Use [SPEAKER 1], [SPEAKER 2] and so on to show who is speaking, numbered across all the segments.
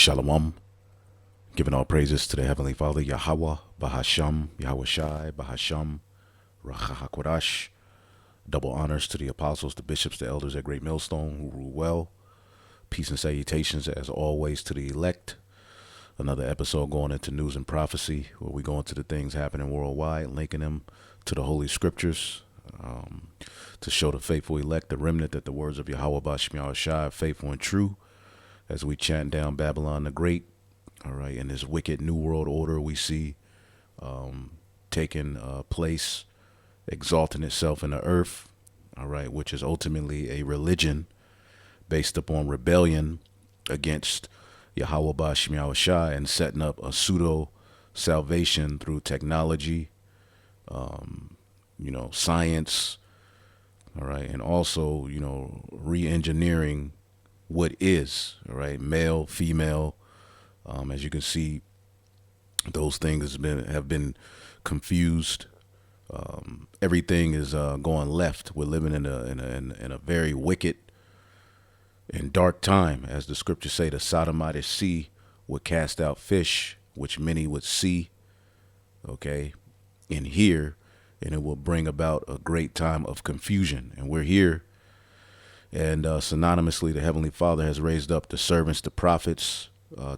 [SPEAKER 1] Shalom. Giving all praises to the Heavenly Father, Yahweh, Bahasham, Yahweh Shai, Bahasham, Rachahakwadash. Double honors to the apostles, the bishops, the elders at Great Millstone who rule well. Peace and salutations, as always, to the elect. Another episode going into news and prophecy, where we go into the things happening worldwide, linking them to the Holy Scriptures, to show the faithful elect, the remnant, that the words of Yahweh Basham Yahweh Shai are faithful and true, as we chant down Babylon the Great. All right, in this wicked new world order we see taking place, exalting itself in the earth, all right, which is ultimately a religion based upon rebellion against Yahweh Basham Yahweh Shai and setting up a pseudo salvation through technology, science, all right, and also, re-engineering what is, all right, male, female. As you can see, those things have been confused. Everything is going left. We're living in a very wicked and dark time, as the scriptures say. The Sodomite sea would cast out fish, which many would see, okay, and hear, and it will bring about a great time of confusion. And we're here, and synonymously, the Heavenly Father has raised up the servants, the prophets,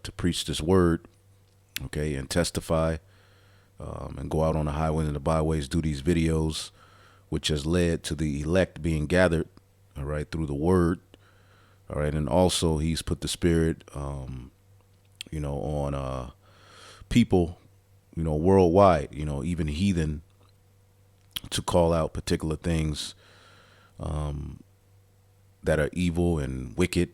[SPEAKER 1] to preach this word, okay, and testify, and go out on the highways and the byways, do these videos, which has led to the elect being gathered, all right, through the word, all right, and also he's put the spirit, on people, worldwide, even heathen, to call out particular things that are evil and wicked.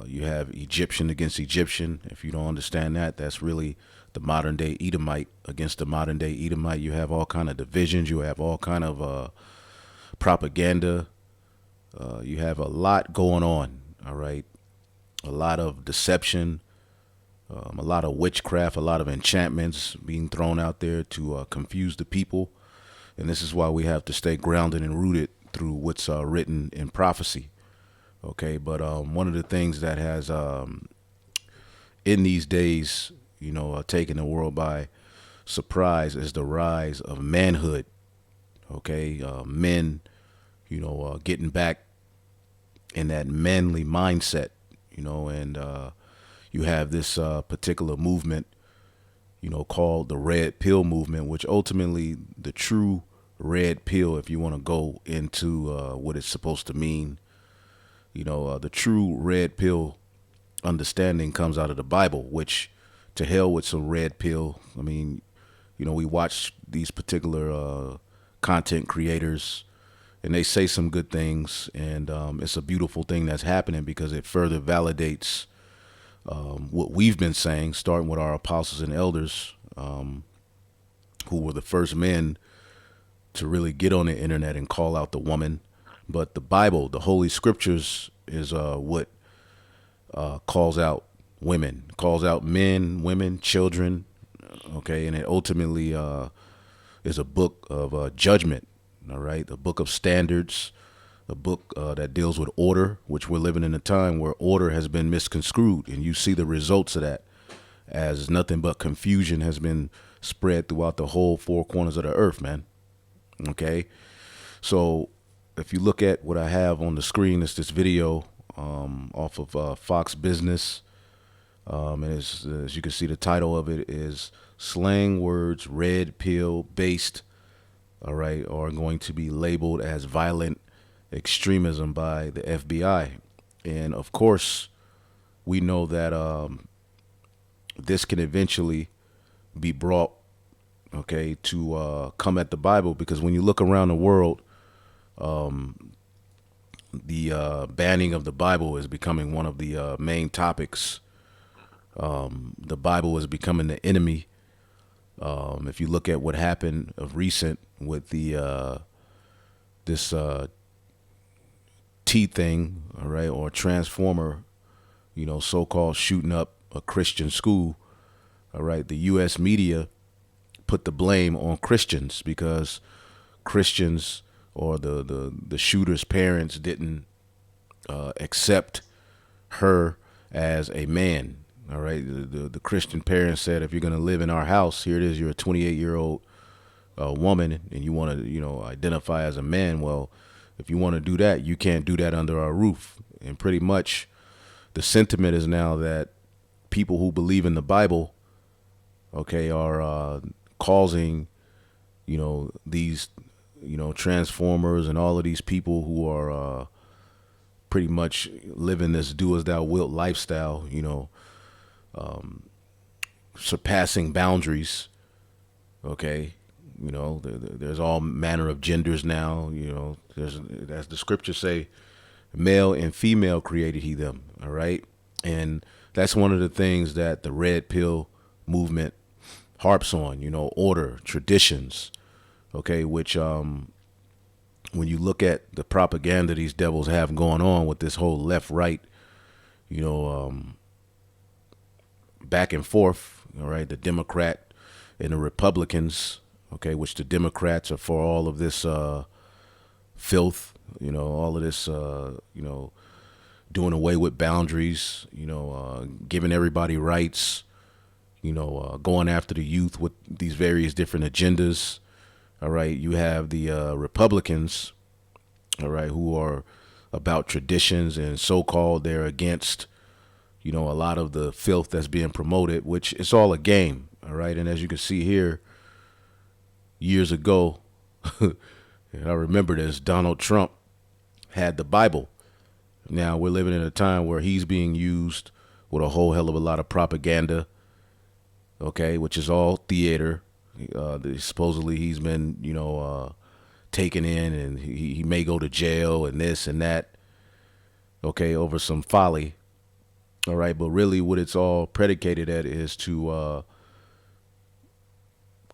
[SPEAKER 1] You have Egyptian against Egyptian. If you don't understand that, that's really the modern day Edomite against the modern day Edomite. You have all kind of divisions. You have all kind of propaganda. You have a lot going on. All right, a lot of deception, a lot of witchcraft, a lot of enchantments being thrown out there to confuse the people. And this is why we have to stay grounded and rooted through what's written in prophecy. Okay, but one of the things that has in these days, taken the world by surprise is the rise of manhood. Okay, men, getting back in that manly mindset, and you have this particular movement, called the Red Pill movement, which ultimately the true red pill, if you want to go into what it's supposed to mean. The true red pill understanding comes out of the Bible, which, to hell with some red pill. I mean, we watch these particular content creators, and they say some good things, and it's a beautiful thing that's happening because it further validates what we've been saying, starting with our apostles and elders, who were the first men to really get on the internet and call out the woman. But the Bible, the Holy Scriptures, is what calls out women, calls out men, women, children, okay? And it ultimately is a book of judgment, all right? A book of standards, a book that deals with order, which we're living in a time where order has been misconstrued. And you see the results of that, as nothing but confusion has been spread throughout the whole four corners of the earth, man, okay? So if you look at what I have on the screen, it's this video off of Fox Business. And as you can see, the title of it is "Slang Words Red Pill Based," all right, are going to be labeled as violent extremism by the FBI. And of course, we know that this can eventually be brought, okay, to come at the Bible, because when you look around the world, the banning of the Bible is becoming one of the main topics. The Bible is becoming the enemy. If you look at what happened of recent with the this T thing, all right, or transformer, so-called shooting up a Christian school, all right, the U.S. media put the blame on Christians because Christians, or the shooter's parents, didn't accept her as a man, All right. The Christian parents said, if you're going to live in our house, here it is, you're a 28-year-old woman and you want to, identify as a man. Well, if you want to do that, you can't do that under our roof. And pretty much the sentiment is now that people who believe in the Bible, okay, are causing, these, transformers and all of these people who are pretty much living this do as thou wilt lifestyle, surpassing boundaries. Okay. There's all manner of genders now. There's, as the scriptures say, male and female created he them. All right. And that's one of the things that the red pill movement harps on, order, traditions. Okay. Which, when you look at the propaganda these devils have going on with this whole left, right, back and forth, all right, the Democrat and the Republicans, okay, which the Democrats are for all of this filth, all of this, doing away with boundaries, giving everybody rights, going after the youth with these various different agendas. All right, you have the Republicans, all right, who are about traditions and so-called they're against, a lot of the filth that's being promoted, which it's all a game. All right. And as you can see here, years ago, and I remember this, Donald Trump had the Bible. Now we're living in a time where he's being used with a whole hell of a lot of propaganda, okay, which is all theater. Supposedly he's been, taken in and he may go to jail and this and that, okay, over some folly. All right. But really what it's all predicated at is to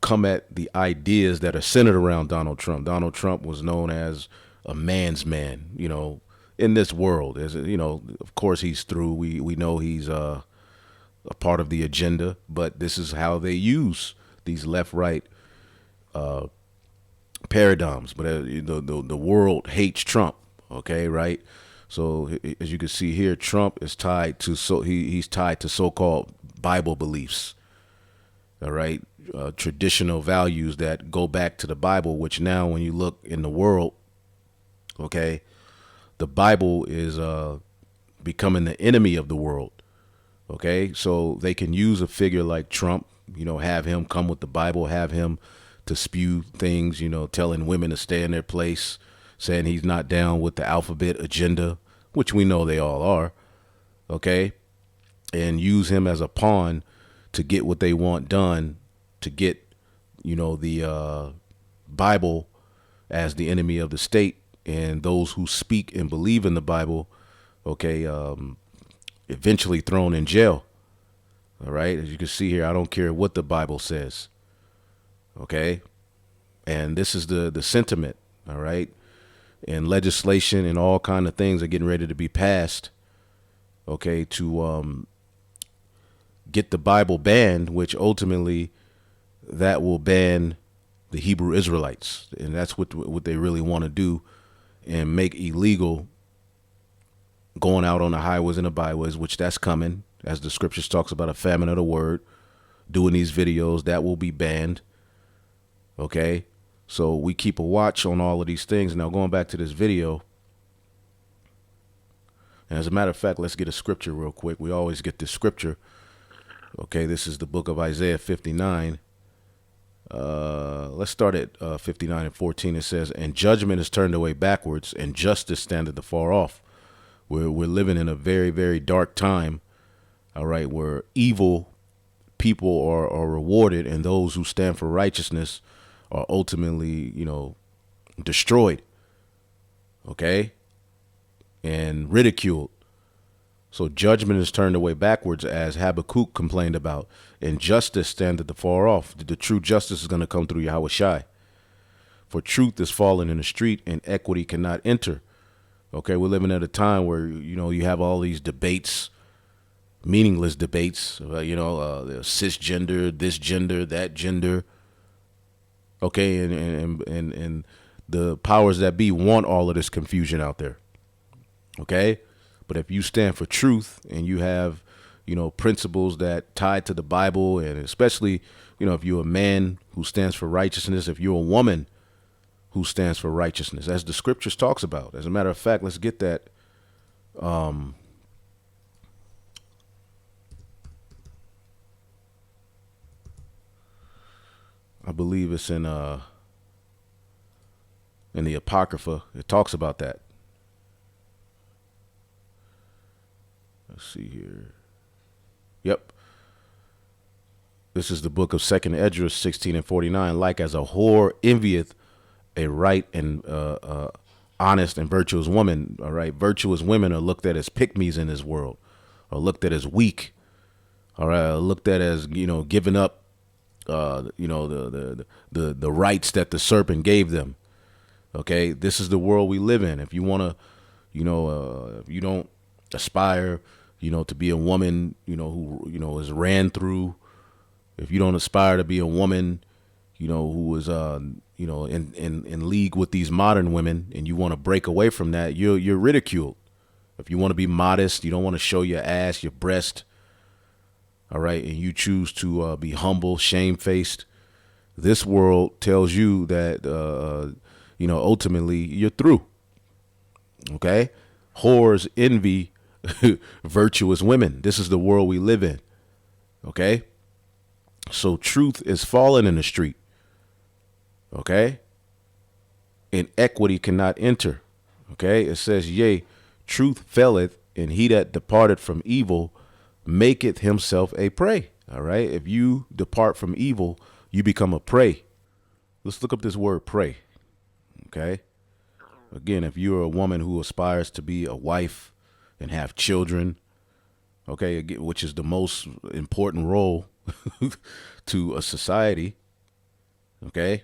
[SPEAKER 1] come at the ideas that are centered around Donald Trump. Donald Trump was known as a man's man, in this world. As of course he's through. We know he's a part of the agenda, but this is how they use these left-right paradigms. But the world hates Trump. Okay, right? So as you can see here, Trump is tied to he's tied to so-called Bible beliefs. All right, traditional values that go back to the Bible. Which now, when you look in the world, okay, the Bible is becoming the enemy of the world. Okay, so they can use a figure like Trump, have him come with the Bible, have him to spew things, telling women to stay in their place, saying he's not down with the alphabet agenda, which we know they all are. Okay, and use him as a pawn to get what they want done, to get, the Bible as the enemy of the state, and those who speak and believe in the Bible, okay, eventually thrown in jail. All right. As you can see here, I don't care what the Bible says. Okay. And this is the sentiment. All right. And legislation and all kind of things are getting ready to be passed. Okay. To get the Bible banned, which ultimately that will ban the Hebrew Israelites. And that's what they really want to do, and make illegal going out on the highways and the byways, which that's coming, as the scriptures talks about a famine of the word, doing these videos, that will be banned. Okay. So we keep a watch on all of these things. Now going back to this video, and as a matter of fact, let's get a scripture real quick. We always get this scripture. Okay. This is the book of Isaiah 59. Let's start at 59 and 14. It says, and judgment is turned away backwards, and justice standeth afar off. We're living in a very, very dark time, all right, where evil people are rewarded, and those who stand for righteousness are ultimately, destroyed, okay, and ridiculed. So judgment is turned away backwards, as Habakkuk complained about, and justice standeth afar off. The true justice is going to come through Yahweh Shai. For truth is fallen in the street, and equity cannot enter. Okay, we're living at a time where, you have all these debates, meaningless debates, cisgender, this gender, that gender. Okay, and the powers that be want all of this confusion out there. Okay, but if you stand for truth and you have, principles that tied to the Bible, and especially, if you're a man who stands for righteousness, if you're a woman who stands for righteousness, as the scriptures talks about. As a matter of fact, let's get that. I believe it's in the Apocrypha. It talks about that. Let's see here. Yep. This is the book of 2nd Esdras 16:49. Like as a whore envieth a right and honest and virtuous woman. All right. Virtuous women are looked at as pick-me's in this world, or looked at as weak. All right. Looked at as, giving up, the rights that the serpent gave them. Okay. This is the world we live in. If you want to, if you don't aspire, to be a woman, who, is ran through, if you don't aspire to be a woman, who is, in league with these modern women, and you want to break away from that, you're ridiculed. If you want to be modest, you don't want to show your ass, your breast, all right, and you choose to be humble, shamefaced, this world tells you that, ultimately you're through. Okay? Whores envy virtuous women. This is the world we live in. Okay? So truth is fallen in the street. Okay? And equity cannot enter. Okay? It says, yea, truth faileth, and he that departed from evil maketh himself a prey. All right? If you depart from evil, you become a prey. Let's look up this word prey. Okay? Again, if you're a woman who aspires to be a wife and have children, okay, which is the most important role to a society, okay,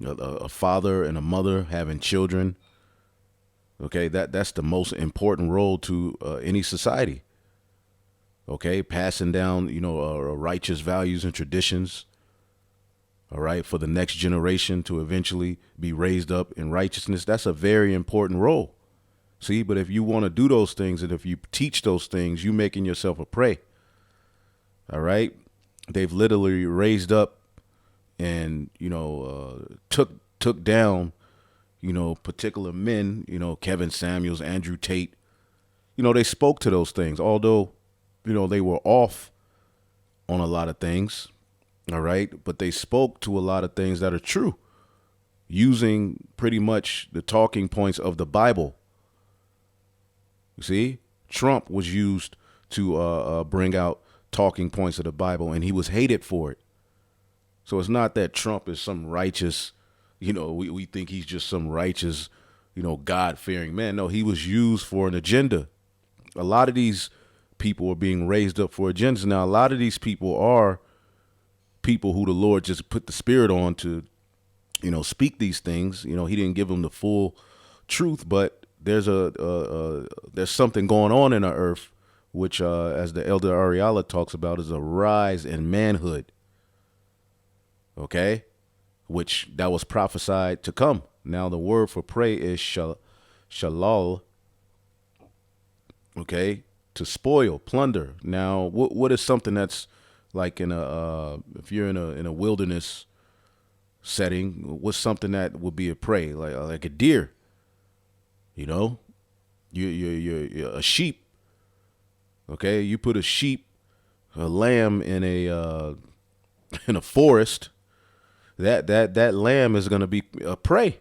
[SPEAKER 1] a father and a mother having children, okay, that's the most important role to any society, okay, passing down, righteous values and traditions, all right, for the next generation to eventually be raised up in righteousness. That's a very important role. See, but if you want to do those things, and if you teach those things, you making yourself a prey. All right. They've literally raised up and, took down, particular men, Kevin Samuels, Andrew Tate. They spoke to those things, although, they were off on a lot of things. All right. But they spoke to a lot of things that are true, using pretty much the talking points of the Bible. You see, Trump was used to bring out talking points of the Bible, and he was hated for it. So it's not that Trump is some righteous, we think he's just some righteous, God-fearing man. No, he was used for an agenda. A lot of these people are being raised up for agendas. Now, a lot of these people are people who the Lord just put the spirit on to, speak these things. He didn't give them the full truth, but there's there's something going on in the earth, which, as the elder Ariala talks about, is a rise in manhood. Okay, which that was prophesied to come. Now the word for prey is shalal. Okay, to spoil, plunder. Now, what is something that's like in if you're in a wilderness setting, what's something that would be a prey, like a deer? You're a sheep. Okay, you put a sheep, a lamb in a forest. That lamb is going to be a prey.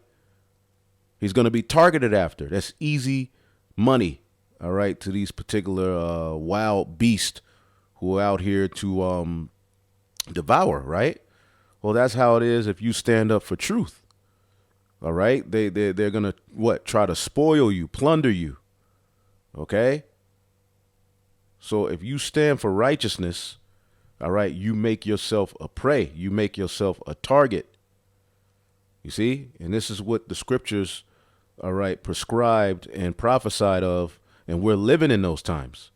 [SPEAKER 1] He's going to be targeted after. That's easy money. All right, to these particular wild beasts who are out here to devour. Right. Well, that's how it is if you stand up for truth. All right, they're gonna try to spoil you, plunder you. Okay. So if you stand for righteousness, all right, you make yourself a prey. You make yourself a target. You see, and this is what the scriptures, all right, prescribed and prophesied of, and we're living in those times.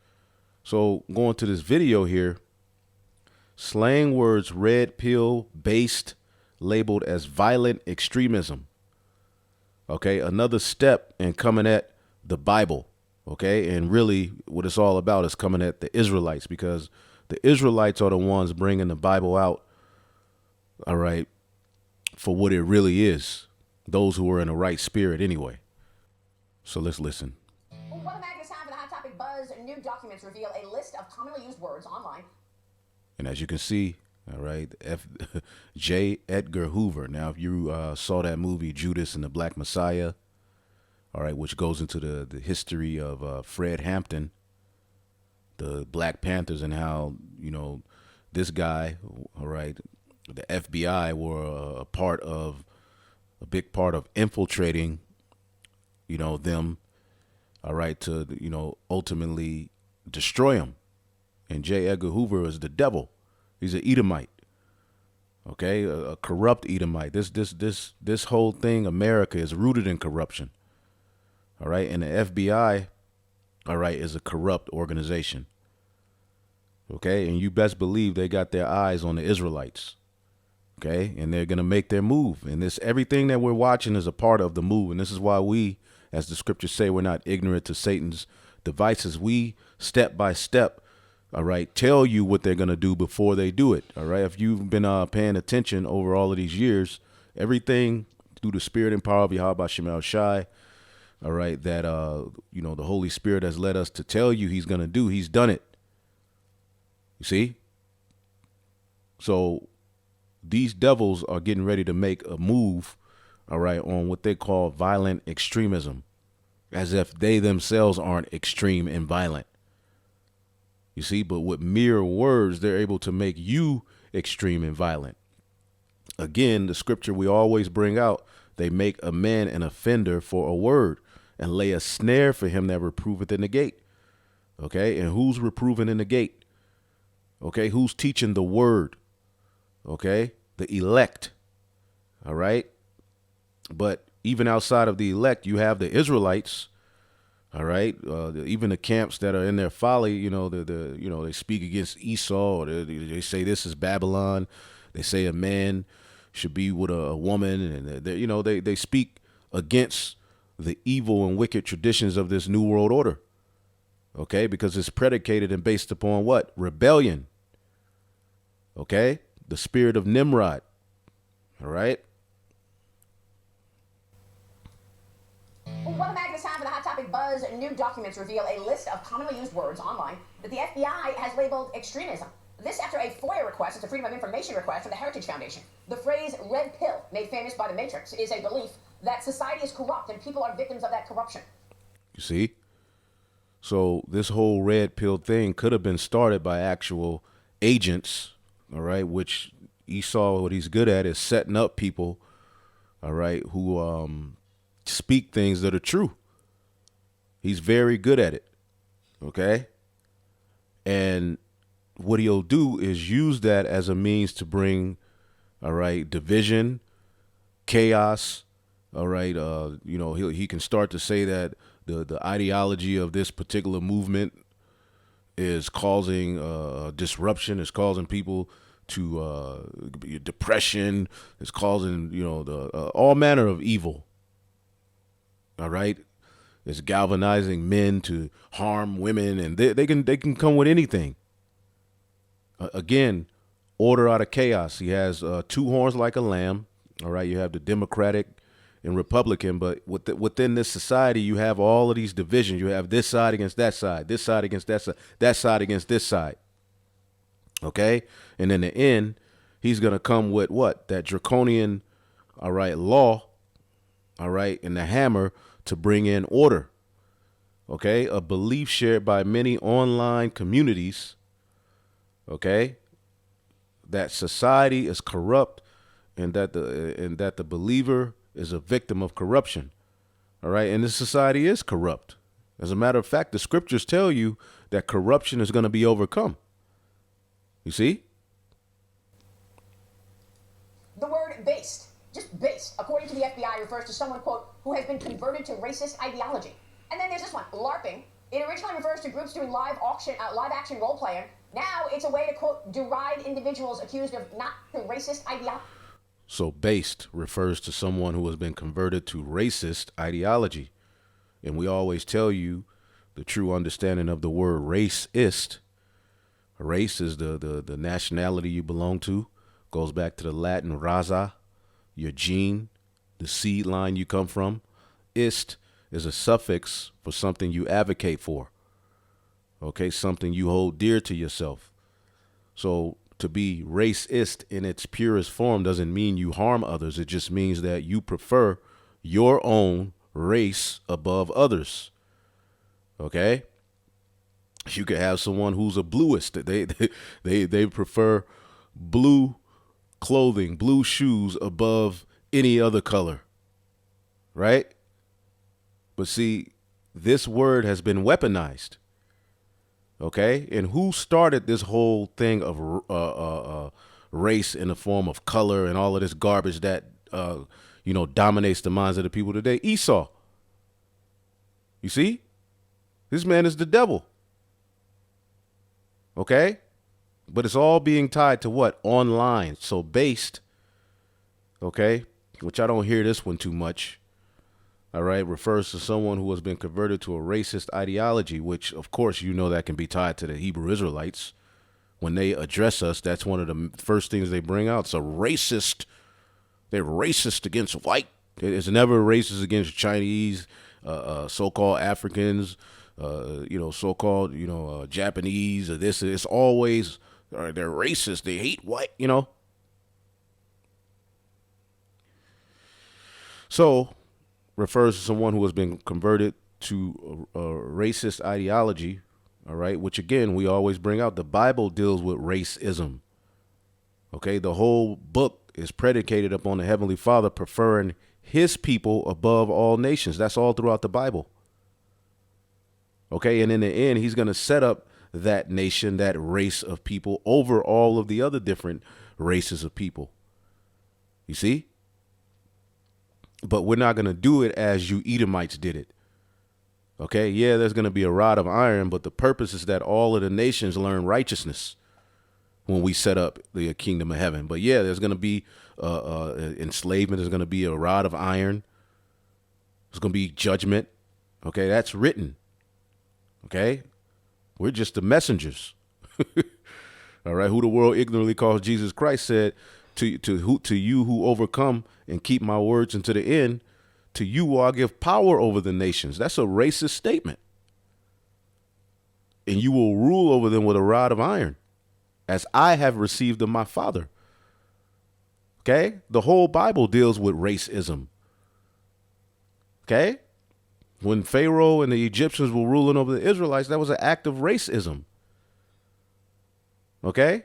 [SPEAKER 1] So going to this video here, slang words red pill based, labeled as violent extremism. Okay, another step in coming at the Bible. Okay. And really what it's all about is coming at the Israelites, because the Israelites are the ones bringing the Bible out. All right. For what it really is. Those who are in the right spirit anyway. So let's listen.
[SPEAKER 2] What a magazine time for the Hot Topic Buzz. New documents reveal a list of commonly used words online.
[SPEAKER 1] And as you can see, all right, J. Edgar Hoover. Now, if you saw that movie Judas and the Black Messiah, all right, which goes into the history of Fred Hampton, the Black Panthers, and how, this guy, all right, the FBI were a big part of infiltrating, them, all right, to, ultimately destroy them. And J. Edgar Hoover is the devil. He's an Edomite. Okay, a corrupt Edomite. This whole thing, America, is rooted in corruption. All right, and the FBI, all right, is a corrupt organization. Okay, and you best believe they got their eyes on the Israelites. Okay, and they're gonna make their move. And everything that we're watching is a part of the move. And this is why we, as the scriptures say, we're not ignorant to Satan's devices. We step by step, all right, tell you what they're going to do before they do it. All right. If you've been paying attention over all of these years, everything through the spirit and power of Yahweh Shemel Shai, all right, that, the Holy Spirit has led us to tell you he's going to do, he's done it. You see? So these devils are getting ready to make a move, all right, on what they call violent extremism, as if they themselves aren't extreme and violent. You see, but with mere words, they're able to make you extreme and violent. Again, the scripture we always bring out, they make a man an offender for a word and lay a snare for him that reproveth in the gate. Okay, and who's reproving in the gate? Okay, who's teaching the word? Okay, the elect. All right, but even outside of the elect, you have the Israelites. All right. Even the camps that are in their folly, they speak against Esau. Or they say this is Babylon. They say a man should be with a woman, and they speak against the evil and wicked traditions of this new world order. Okay, because it's predicated and based upon what? Rebellion. Okay, the spirit of Nimrod. All right.
[SPEAKER 2] What a magazine time for the Hot Topic Buzz. New documents reveal a list of commonly used words online that the FBI has labeled extremism. This after a FOIA request, it's a Freedom of Information request from the Heritage Foundation. The phrase red pill, made famous by the Matrix, is a belief that society is corrupt and people are victims of that corruption.
[SPEAKER 1] You see? So this whole red pill thing could have been started by actual agents, all right, which Esau, what he's good at is setting up people, all right, who speak things that are true. He's very good at it. Okay. And what he'll do is use that as a means to bring, all right, division, chaos. All right. He can start to say that the ideology of this particular movement is causing disruption, is causing people to depression, is causing, all manner of evil. All right. It's galvanizing men to harm women, and they can come with anything. Again, order out of chaos. He has two horns like a lamb. All right. You have the Democratic and Republican, but within this society, you have all of these divisions. You have this side against that side, this side against that side against this side. Okay. And in the end, he's going to come with what? That draconian, all right, law, all right, and the hammer to bring in order. Okay. A belief shared by many online communities. Okay. That society is corrupt and that the believer is a victim of corruption. All right. And this society is corrupt. As a matter of fact, the scriptures tell you that corruption is going to be overcome. You see?
[SPEAKER 2] The word based, just based, according to the FBI, refers to someone, quote, who has been converted to racist ideology. And then there's this one, LARPing. It originally refers to groups doing live action role playing. Now it's a way to, quote, deride individuals accused of not racist ideology.
[SPEAKER 1] So based refers to someone who has been converted to racist ideology. And we always tell you the true understanding of the word racist. Race is the nationality you belong to. Goes back to the Latin raza, your gene, the seed line you come from. Ist is a suffix for something you advocate for. Okay, something you hold dear to yourself. So to be racist in its purest form doesn't mean you harm others. It just means that you prefer your own race above others. Okay? You could have someone who's a bluist. They prefer blue clothing, blue shoes above any other color. Right? But see, this word has been weaponized. Okay? And who started this whole thing of race in the form of color and all of this garbage that dominates the minds of the people today? Esau. You see? This man is the devil. Okay? But it's all being tied to what? Online. So based, okay, which I don't hear this one too much, all right, refers to someone who has been converted to a racist ideology, which, of course, that can be tied to the Hebrew Israelites. When they address us, that's one of the first things they bring out. It's a racist. They're racist against white. It's never racist against Chinese, so-called Africans, so-called, Japanese or this. It's always, they're racist. They hate white. So, refers to someone who has been converted to a racist ideology, all right, which again, we always bring out. The Bible deals with racism. Okay, the whole book is predicated upon the Heavenly Father preferring his people above all nations. That's all throughout the Bible. Okay, and in the end, he's going to set up that nation, that race of people over all of the other different races of people. You see? But we're not going to do it as you Edomites did it. Okay, yeah, there's going to be a rod of iron, but the purpose is that all of the nations learn righteousness when we set up the kingdom of heaven. But yeah, there's going to be enslavement. There's going to be a rod of iron. There's going to be judgment. Okay, that's written. Okay, we're just the messengers. All right, who the world ignorantly calls Jesus Christ said, to you who overcome and keep my words unto the end, to you will I give power over the nations. That's a racist statement. And you will rule over them with a rod of iron, as I have received of my Father. Okay? The whole Bible deals with racism. Okay? When Pharaoh and the Egyptians were ruling over the Israelites, that was an act of racism. Okay?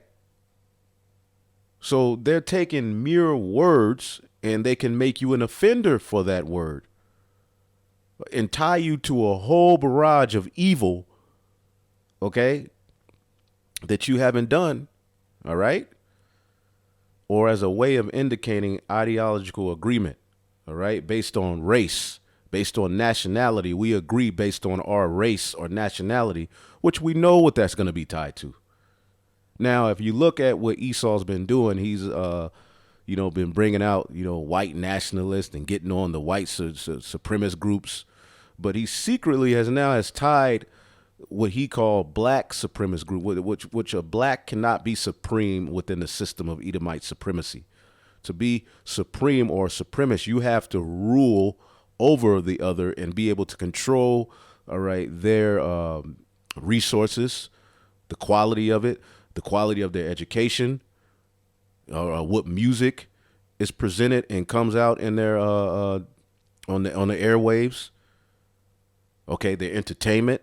[SPEAKER 1] So they're taking mere words and they can make you an offender for that word and tie you to a whole barrage of evil, okay, that you haven't done, all right? Or as a way of indicating ideological agreement, all right, based on race, based on nationality. We agree based on our race or nationality, which we know what that's going to be tied to. Now, if you look at what Esau's been doing, he's, been bringing out, white nationalists and getting on the white supremacist groups. But he secretly has tied what he called black supremacist group, which a black cannot be supreme within the system of Edomite supremacy. To be supreme or supremacist, you have to rule over the other and be able to control, all right, their resources, the quality of it, the quality of their education, what music is presented and comes out in their on the airwaves. Okay, their entertainment.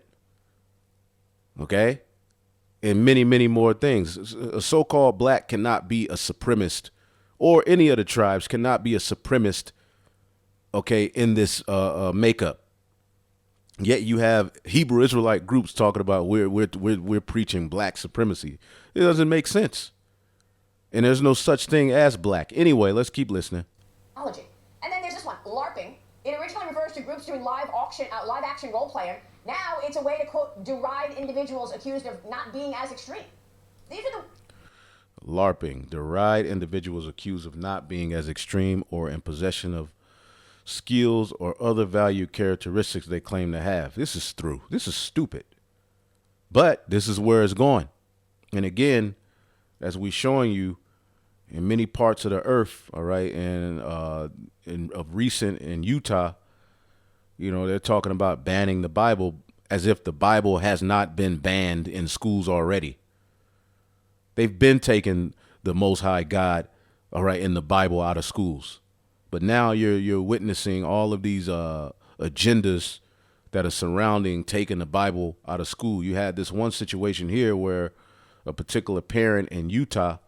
[SPEAKER 1] Okay, and many, many more things. A so-called black cannot be a supremacist, or any of the tribes cannot be a supremacist. Okay, in this makeup. Yet you have Hebrew Israelite groups talking about we're preaching black supremacy. It doesn't make sense. And there's no such thing as black. Anyway, let's keep listening.
[SPEAKER 2] And then there's this one, LARPing. It originally refers to groups doing live action role playing. Now it's a way to, quote, deride individuals accused of not being as extreme. These are the
[SPEAKER 1] LARPing, deride individuals accused of not being as extreme or in possession of skills, or other valued characteristics they claim to have. This is through. This is stupid. But this is where it's going. And again, as we're showing you in many parts of the earth, all right, and of recent in Utah, they're talking about banning the Bible as if the Bible has not been banned in schools already. They've been taking the Most High God, all right, in the Bible out of schools. But now you're witnessing all of these agendas that are surrounding taking the Bible out of school. You had this one situation here where a particular parent in Utah,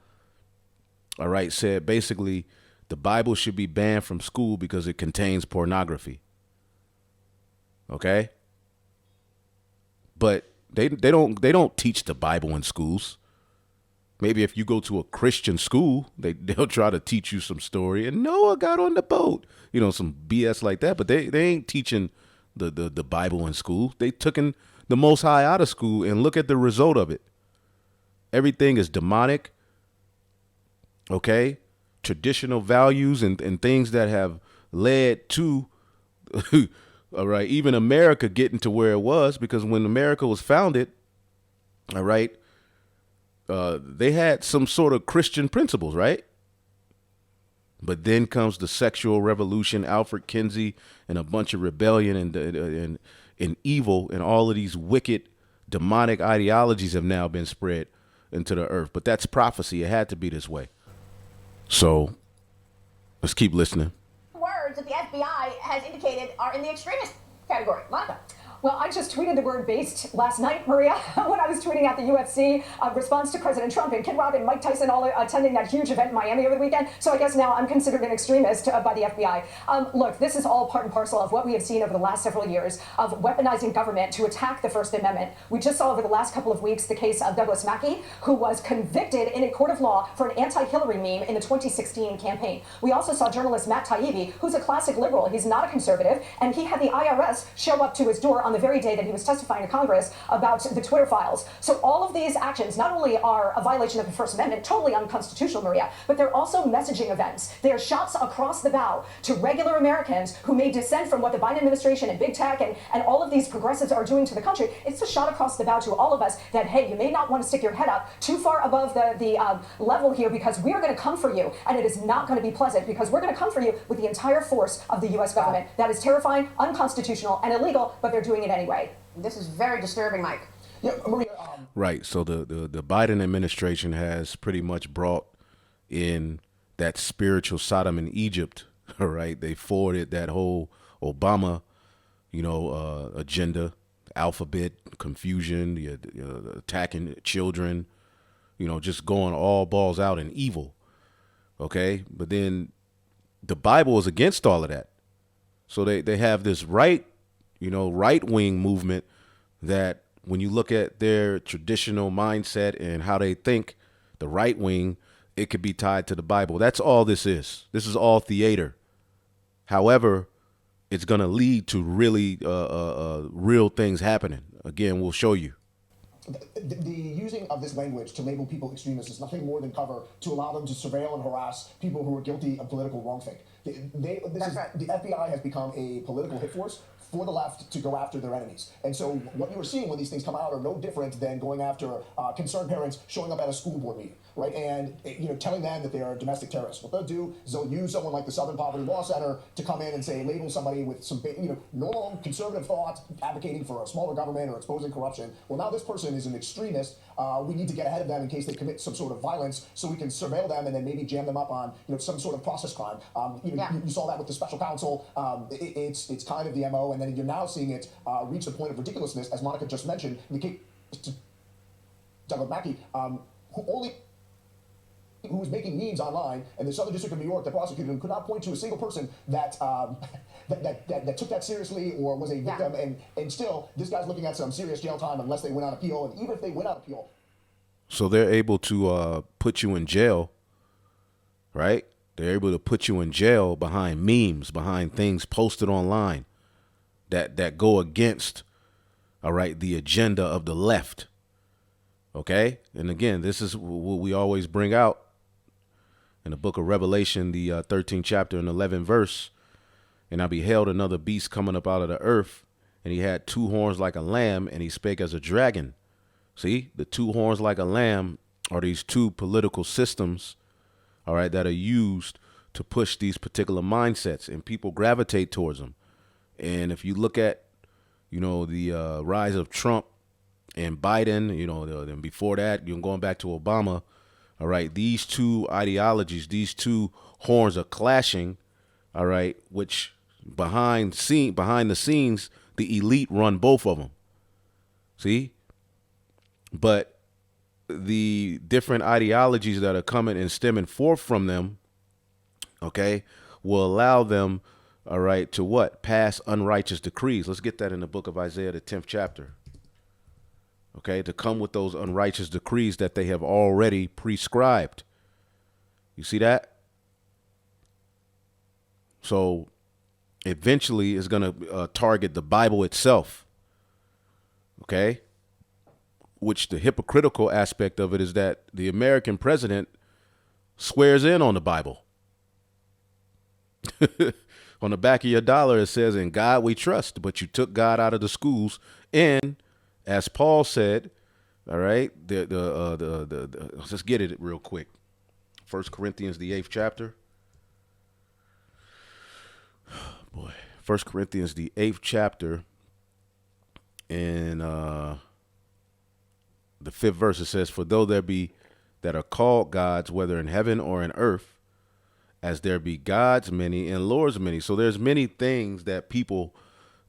[SPEAKER 1] all right, said basically the Bible should be banned from school because it contains pornography. Okay? But they don't teach the Bible in schools. Maybe if you go to a Christian school, they'll try to teach you some story. And Noah got on the boat, some BS like that. But they ain't teaching the Bible in school. They taking the Most High out of school, and look at the result of it. Everything is demonic. Okay, traditional values and things that have led to, all right, even America getting to where it was, because when America was founded, all right, they had some sort of Christian principles, right? But then comes the sexual revolution, Alfred Kinsey, and a bunch of rebellion and evil, and all of these wicked, demonic ideologies have now been spread into the earth. But that's prophecy. It had to be this way. So let's keep listening.
[SPEAKER 2] Words that the FBI has indicated are in the extremist category. Monica.
[SPEAKER 3] Well, I just tweeted the word based last night, Maria, when I was tweeting at the UFC response to President Trump, and Kid Rock and Mike Tyson all attending that huge event in Miami over the weekend. So I guess now I'm considered an extremist by the FBI. Look, this is all part and parcel of what we have seen over the last several years of weaponizing government to attack the First Amendment. We just saw over the last couple of weeks the case of Douglas Mackey, who was convicted in a court of law for an anti-Hillary meme in the 2016 campaign. We also saw journalist Matt Taibbi, who's a classic liberal. He's not a conservative, and he had the IRS show up to his door on the very day that he was testifying to Congress about the Twitter files. So all of these actions not only are a violation of the First Amendment, totally unconstitutional, Maria, but they're also messaging events. They are shots across the bow to regular Americans who may dissent from what the Biden administration and big tech and all of these progressives are doing to the country. It's a shot across the bow to all of us that, hey, you may not want to stick your head up too far above the level here, because we are going to come for you, and it is not going to be pleasant, because we're going to come for you with the entire force of the U.S. government. That is terrifying, unconstitutional, and illegal, but they're doing it anyway.
[SPEAKER 2] This is very disturbing, Mike.
[SPEAKER 4] Yeah, Maria.
[SPEAKER 1] Right. So the Biden administration has pretty much brought in that spiritual Sodom and Egypt. All right. They forwarded that whole Obama, agenda, alphabet, confusion, the attacking children, just going all balls out in evil. Okay. But then the Bible is against all of that. So they have this right-wing movement that when you look at their traditional mindset and how they think, the right wing, it could be tied to the Bible. That's all this is. This is all theater. However, it's going to lead to really real things happening. Again, we'll show you.
[SPEAKER 4] The using of this language to label people extremists is nothing more than cover to allow them to surveil and harass people who are guilty of political wrongthink. The FBI has become a political hit force for the left to go after their enemies. And so what you are seeing when these things come out are no different than going after concerned parents showing up at a school board meeting, right? And telling them that they are domestic terrorists. What they'll do is they'll use someone like the Southern Poverty Law Center to come in and say, label somebody with some normal conservative thoughts, advocating for a smaller government or exposing corruption. Well, now this person is an extremist. We need to get ahead of them in case they commit some sort of violence, so we can surveil them and then maybe jam them up on some sort of process crime. You saw that with the special counsel. It's kind of the MO. And then you're now seeing it reach the point of ridiculousness, as Monica just mentioned, in the case of Douglas Mackey, who was making memes online, and the Southern District of New York that prosecuted him could not point to a single person that that took that seriously or was a victim, and still this guy's looking at some serious jail time unless they win on appeal, and even if they win on appeal.
[SPEAKER 1] So they're able to put you in jail, right? They're able to put you in jail behind memes, behind things posted online that go against, all right, the agenda of the left. Okay? And again, this is what we always bring out in the book of Revelation, the 13th chapter and 11th verse. And I beheld another beast coming up out of the earth, and he had two horns like a lamb, and he spake as a dragon. See, the two horns like a lamb are these two political systems, all right, that are used to push these particular mindsets, and people gravitate towards them. And if you look at, the rise of Trump and Biden, and before that, you're going back to Obama, all right, these two ideologies, these two horns are clashing, all right, which behind the scenes, the elite run both of them. See? But the different ideologies that are coming and stemming forth from them, okay, will allow them, all right, to what? Pass unrighteous decrees. Let's get that in the book of Isaiah, the 10th chapter. Okay, to come with those unrighteous decrees that they have already prescribed. You see that? So eventually it's going to target the Bible itself. Okay? Which the hypocritical aspect of it is that the American president swears in on the Bible. On the back of your dollar, it says, "In God we trust," but you took God out of the schools. And as Paul said, all right, let's get it real quick. 1 Corinthians, the 8th chapter. Boy, 1 Corinthians, the 8th chapter, and the 5th verse, it says, "For though there be that are called gods, whether in heaven or in earth, as there be gods many and lords many." So there's many things that people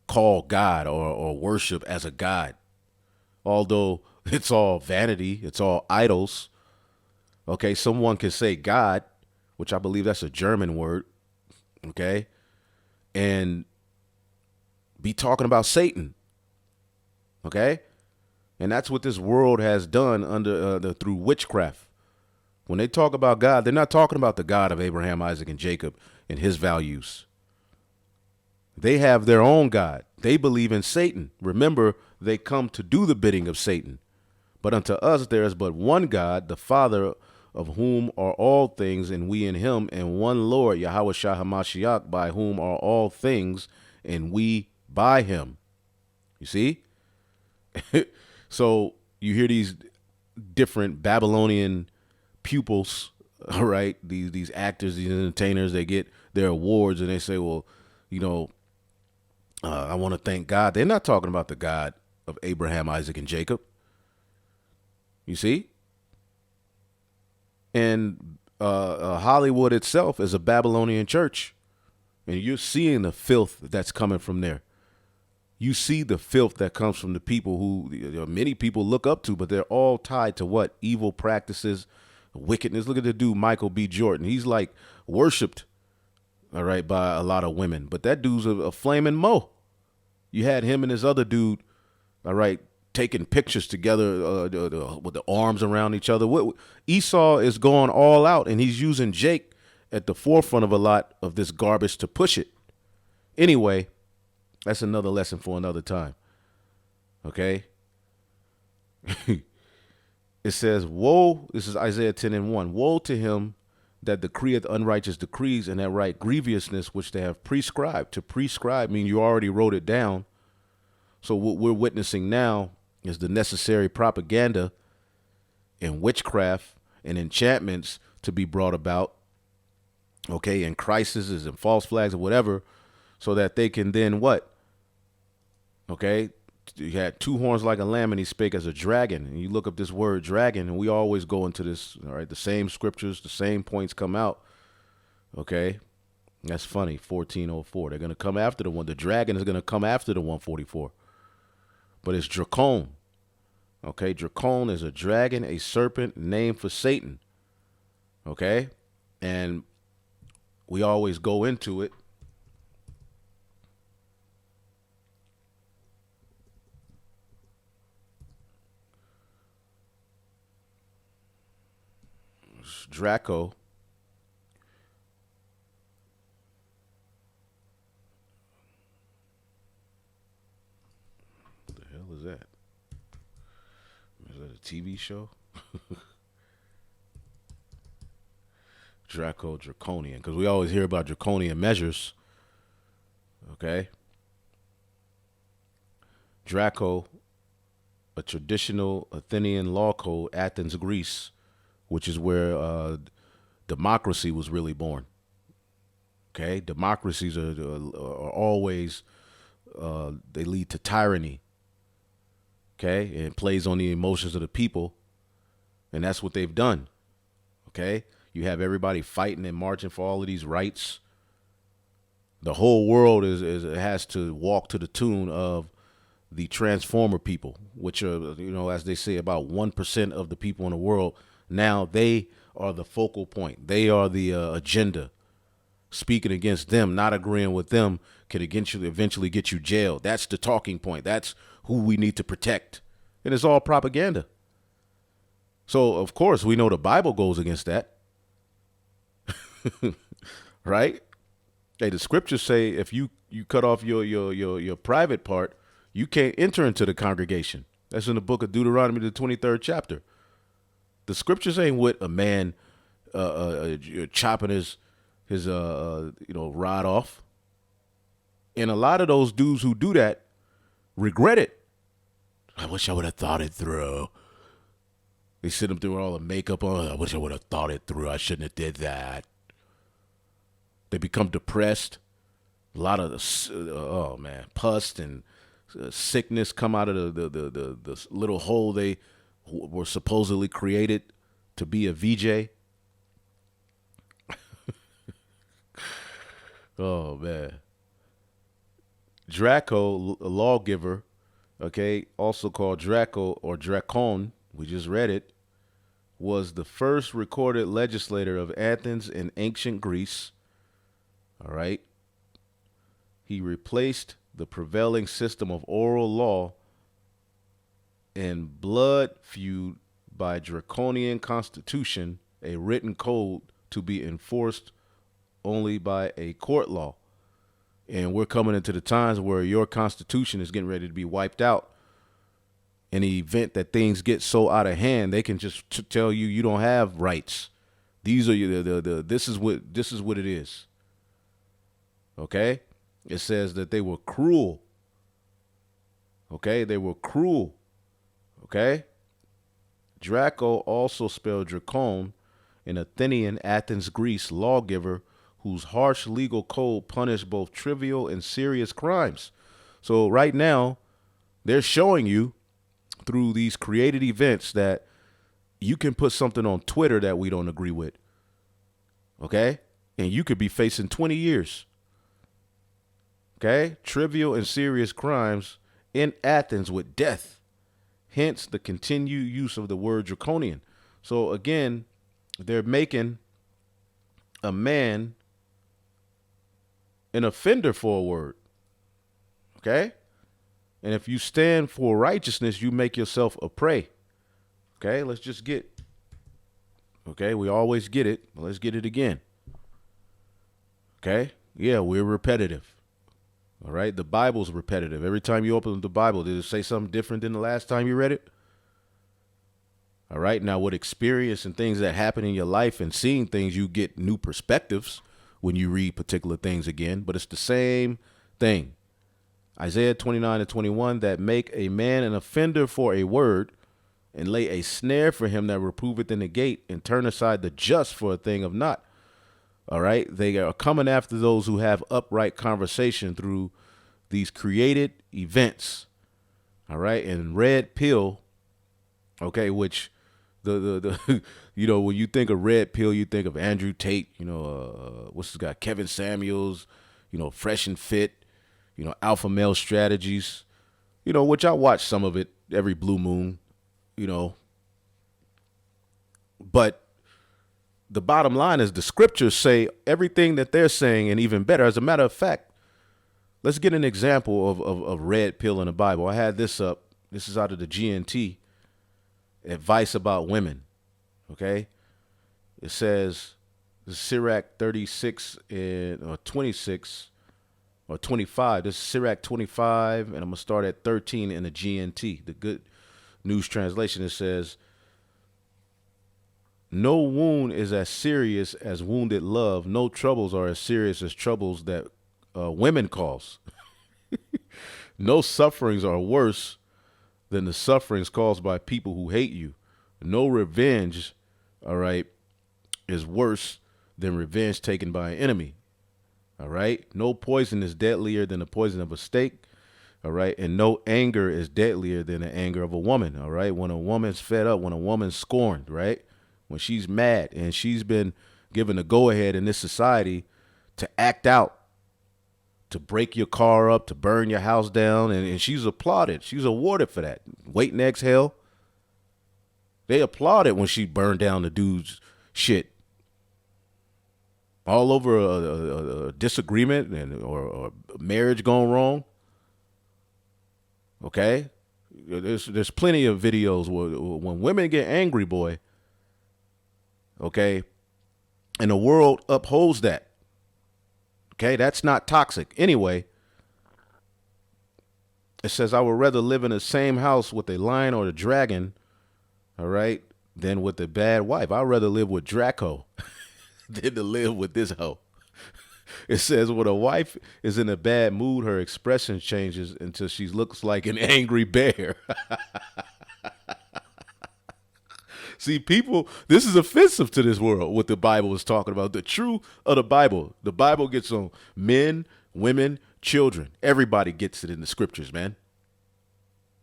[SPEAKER 1] call God or worship as a god, although it's all vanity, it's all idols. Okay, someone can say God, which I believe that's a German word, okay, and be talking about Satan, okay? And that's what this world has done through witchcraft. When they talk about God, they're not talking about the God of Abraham, Isaac, and Jacob and his values. They have their own God. They believe in Satan. Remember, they come to do the bidding of Satan. But unto us there is but one God, the Father, of whom are all things, and we in him, and one Lord, Yahweh Shah HaMashiach, by whom are all things, and we by him. You see? So you hear these different Babylonian pupils, all right, these actors, these entertainers, they get their awards and they say, well, I want to thank God. They're not talking about the God of Abraham, Isaac, and Jacob. You see? And Hollywood itself is a Babylonian church, and you're seeing the filth that's coming from there. You see the filth that comes from the people who many people look up to, but they're all tied to what? Evil practices, wickedness. Look at the dude, Michael B. Jordan. He's like worshipped, all right, by a lot of women. But that dude's a flaming Mo. You had him and this other dude, all right, taking pictures together with the arms around each other. Esau is going all out, and he's using Jake at the forefront of a lot of this garbage to push it. Anyway, that's another lesson for another time. Okay? It says, woe, this is Isaiah 10:1, woe to him that decreeth unrighteous decrees and that write grievousness which they have prescribed. To prescribe means you already wrote it down. So what we're witnessing now is the necessary propaganda and witchcraft and enchantments to be brought about, okay, and crises and false flags or whatever, so that they can then what? Okay, you had two horns like a lamb, and he spake as a dragon. And you look up this word dragon, and we always go into this, all right, the same scriptures, the same points come out, okay? That's funny, 1404. They're going to come after the dragon is going to come after the 144. But it's Dracon. Okay, Dracon is a dragon, a serpent, named for Satan. Okay? And we always go into it. It's Draco. What the hell is that? Is that a TV show? Draconian, because we always hear about draconian measures. Okay. Draco, a traditional Athenian law code, Athens, Greece, which is where democracy was really born. Okay, democracies are always they lead to tyranny. Okay, and it plays on the emotions of the people, and that's what they've done. Okay, you have everybody fighting and marching for all of these rights. The whole world is has to walk to the tune of the transformer people, which are, as they say, about 1% of the people in the world. Now they are the focal point. They are the agenda. Speaking against them, not agreeing with them, could eventually get you jailed. That's the talking point. That's who we need to protect. And it's all propaganda. So, of course, we know the Bible goes against that. Right? Hey, the scriptures say if you cut off your private part, you can't enter into the congregation. That's in the book of Deuteronomy, the 23rd chapter. The scriptures ain't with a man chopping his rod off. And a lot of those dudes who do that regret it. I wish I would have thought it through. They sit them through all the makeup on. I wish I would have thought it through. I shouldn't have did that. They become depressed. A lot of pus and sickness come out of the little hole they were supposedly created to be a VJ. Oh, man. Draco, a lawgiver, okay, also called Draco or Dracon, we just read it, was the first recorded legislator of Athens in ancient Greece. All right. He replaced the prevailing system of oral law and blood feud by Draconian constitution, a written code to be enforced only by a court law. And we're coming into the times where your constitution is getting ready to be wiped out. In the event that things get so out of hand, they can just tell you you don't have rights. These are this is what it is. Okay? It says that they were cruel. Okay? They were cruel. Okay? Draco, also spelled Dracon, an Athenian, Athens, Greece lawgiver whose harsh legal code punished both trivial and serious crimes. So right now, they're showing you through these created events that you can put something on Twitter that we don't agree with. Okay? And you could be facing 20 years. Okay? Trivial and serious crimes in Athens with death. Hence the continued use of the word draconian. So again, they're making a man an offender for a word. Okay? And if you stand for righteousness, you make yourself a prey. Okay? Let's just get. Okay? We always get it. Let's get it again. Okay? Yeah, we're repetitive. All right? The Bible's repetitive. Every time you open the Bible, did it say something different than the last time you read it? All right? Now, with experience and things that happen in your life and seeing things, you get new perspectives when you read particular things again, but it's the same thing. Isaiah 29:21, that make a man an offender for a word, and lay a snare for him that reproveth in the gate, and turn aside the just for a thing of naught. All right? They are coming after those who have upright conversation through these created events. All right? And red pill, okay, which the when you think of red pill, you think of Andrew Tate, what's this guy, Kevin Samuels, Fresh and Fit, Alpha Male Strategies, which I watch some of it every blue moon, but the bottom line is the scriptures say everything that they're saying and even better. As a matter of fact, let's get an example of red pill in the Bible. I had this up. This is out of the GNT. Advice about women. Okay. It says Sirach 36 or 26 or 25. This is Sirach 25, and I'm going to start at 13 in the GNT, the Good News Translation. It says, no wound is as serious as wounded love. No troubles are as serious as troubles that women cause. No sufferings are worse than the sufferings caused by people who hate you. No revenge, all right, is worse than revenge taken by an enemy. All right. No poison is deadlier than the poison of a snake. All right. And no anger is deadlier than the anger of a woman. All right. When a woman's fed up, when a woman's scorned, right? When she's mad and she's been given the go ahead in this society to act out, to break your car up, to burn your house down, and she's applauded. She's awarded for that. Wait and exhale. They applauded when she burned down the dude's shit. All over a disagreement or marriage gone wrong. Okay? There's plenty of videos where when women get angry, boy, okay, and the world upholds that. Okay, that's not toxic. Anyway, it says, I would rather live in the same house with a lion or a dragon, all right, than with a bad wife. I'd rather live with Draco than to live with this hoe. It says, when a wife is in a bad mood, her expression changes until she looks like an angry bear. See, people, this is offensive to this world, what the Bible is talking about. The truth of the Bible gets on men, women, children. Everybody gets it in the scriptures, man.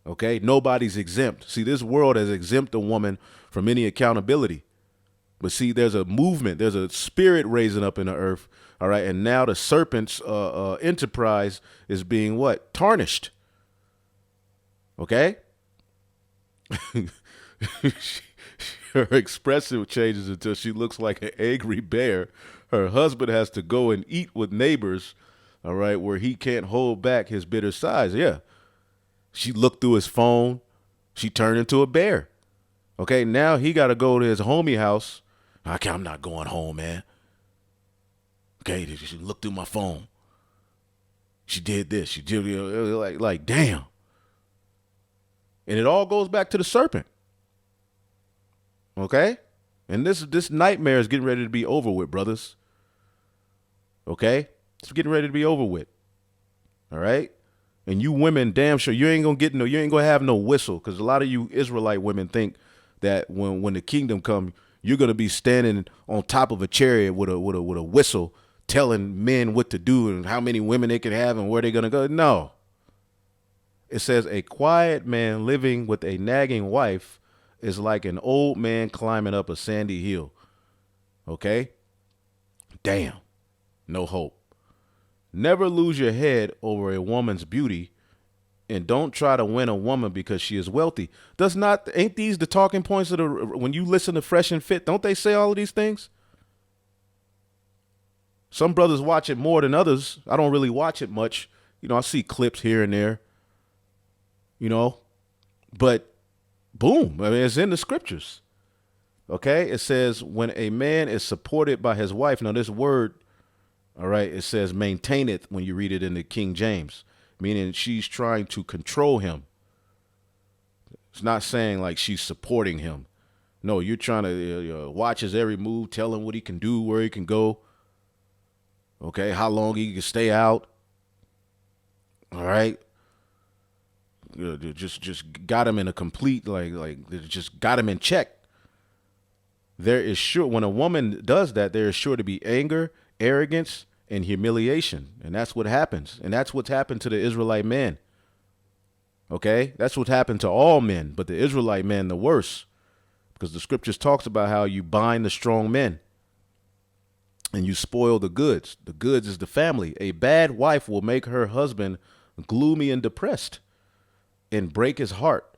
[SPEAKER 1] Okay? Nobody's exempt. See, this world has exempt a woman from any accountability. But see, there's a movement, there's a spirit raising up in the earth. All right. And now the serpent's enterprise is being what? Tarnished. Okay? Her expression changes until she looks like an angry bear. Her husband has to go and eat with neighbors, all right, where he can't hold back his bitter sides. Yeah. She looked through his phone. She turned into a bear. Okay, now he got to go to his homie house. Okay, I'm not going home, man. Okay, she looked through my phone. She did this. She did, like, damn. And it all goes back to the serpent. Okay? And this nightmare is getting ready to be over with, brothers. Okay? It's getting ready to be over with. All right? And you women, damn sure, you ain't gonna have no whistle, because a lot of you Israelite women think that when the kingdom come, you're gonna be standing on top of a chariot with a whistle, telling men what to do and how many women they can have and where they're gonna go. No. It says a quiet man living with a nagging wife is like an old man climbing up a sandy hill. Okay? Damn. No hope. Never lose your head over a woman's beauty, and don't try to win a woman because she is wealthy. Ain't these the talking points of when you listen to Fresh and Fit? Don't they say all of these things? Some brothers watch it more than others. I don't really watch it much. You know, I see clips here and there, you know, but boom, I mean, it's in the scriptures. Okay. It says when a man is supported by his wife. Now this word, all right, it says maintaineth when you read it in the King James, meaning she's trying to control him. It's not saying like she's supporting him. No, you're trying to watch his every move, tell him what he can do, where he can go. Okay, how long he can stay out. All right. Just got him in a complete, just got him in check. There is sure, when a woman does that, there is sure to be anger, arrogance, and humiliation. And that's what happens. And that's what's happened to the Israelite men. Okay? That's what happened to all men, but the Israelite men, the worst. Because the scriptures talks about how you bind the strong men and you spoil the goods. The goods is the family. A bad wife will make her husband gloomy and depressed and break his heart.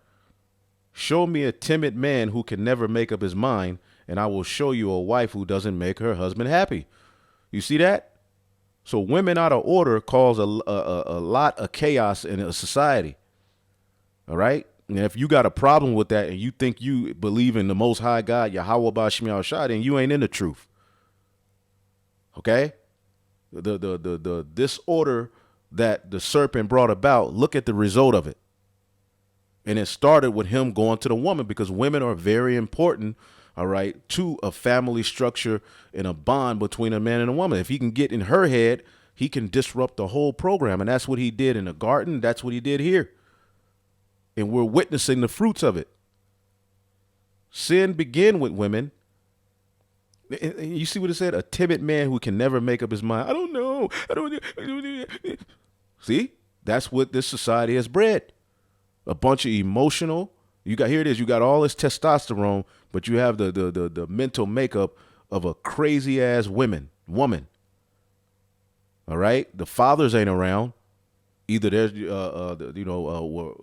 [SPEAKER 1] Show me a timid man who can never make up his mind, and I will show you a wife who doesn't make her husband happy. You see that? So women out of order cause a lot of chaos in a society. All right? And if you got a problem with that and you think you believe in the Most High God, Yahweh Bashmi Shai, then you ain't in the truth. Okay? The disorder that the serpent brought about, look at the result of it. And it started with him going to the woman, because women are very important, all right, to a family structure and a bond between a man and a woman. If he can get in her head, he can disrupt the whole program. And that's what he did in the garden. That's what he did here. And we're witnessing the fruits of it. Sin began with women. And you see what it said? A timid man who can never make up his mind. I don't know. I don't know. See? That's what this society has bred. A bunch of emotional. You got, here it is. You got all this testosterone, but you have the mental makeup of a crazy ass woman. All right? The fathers ain't around. Either there's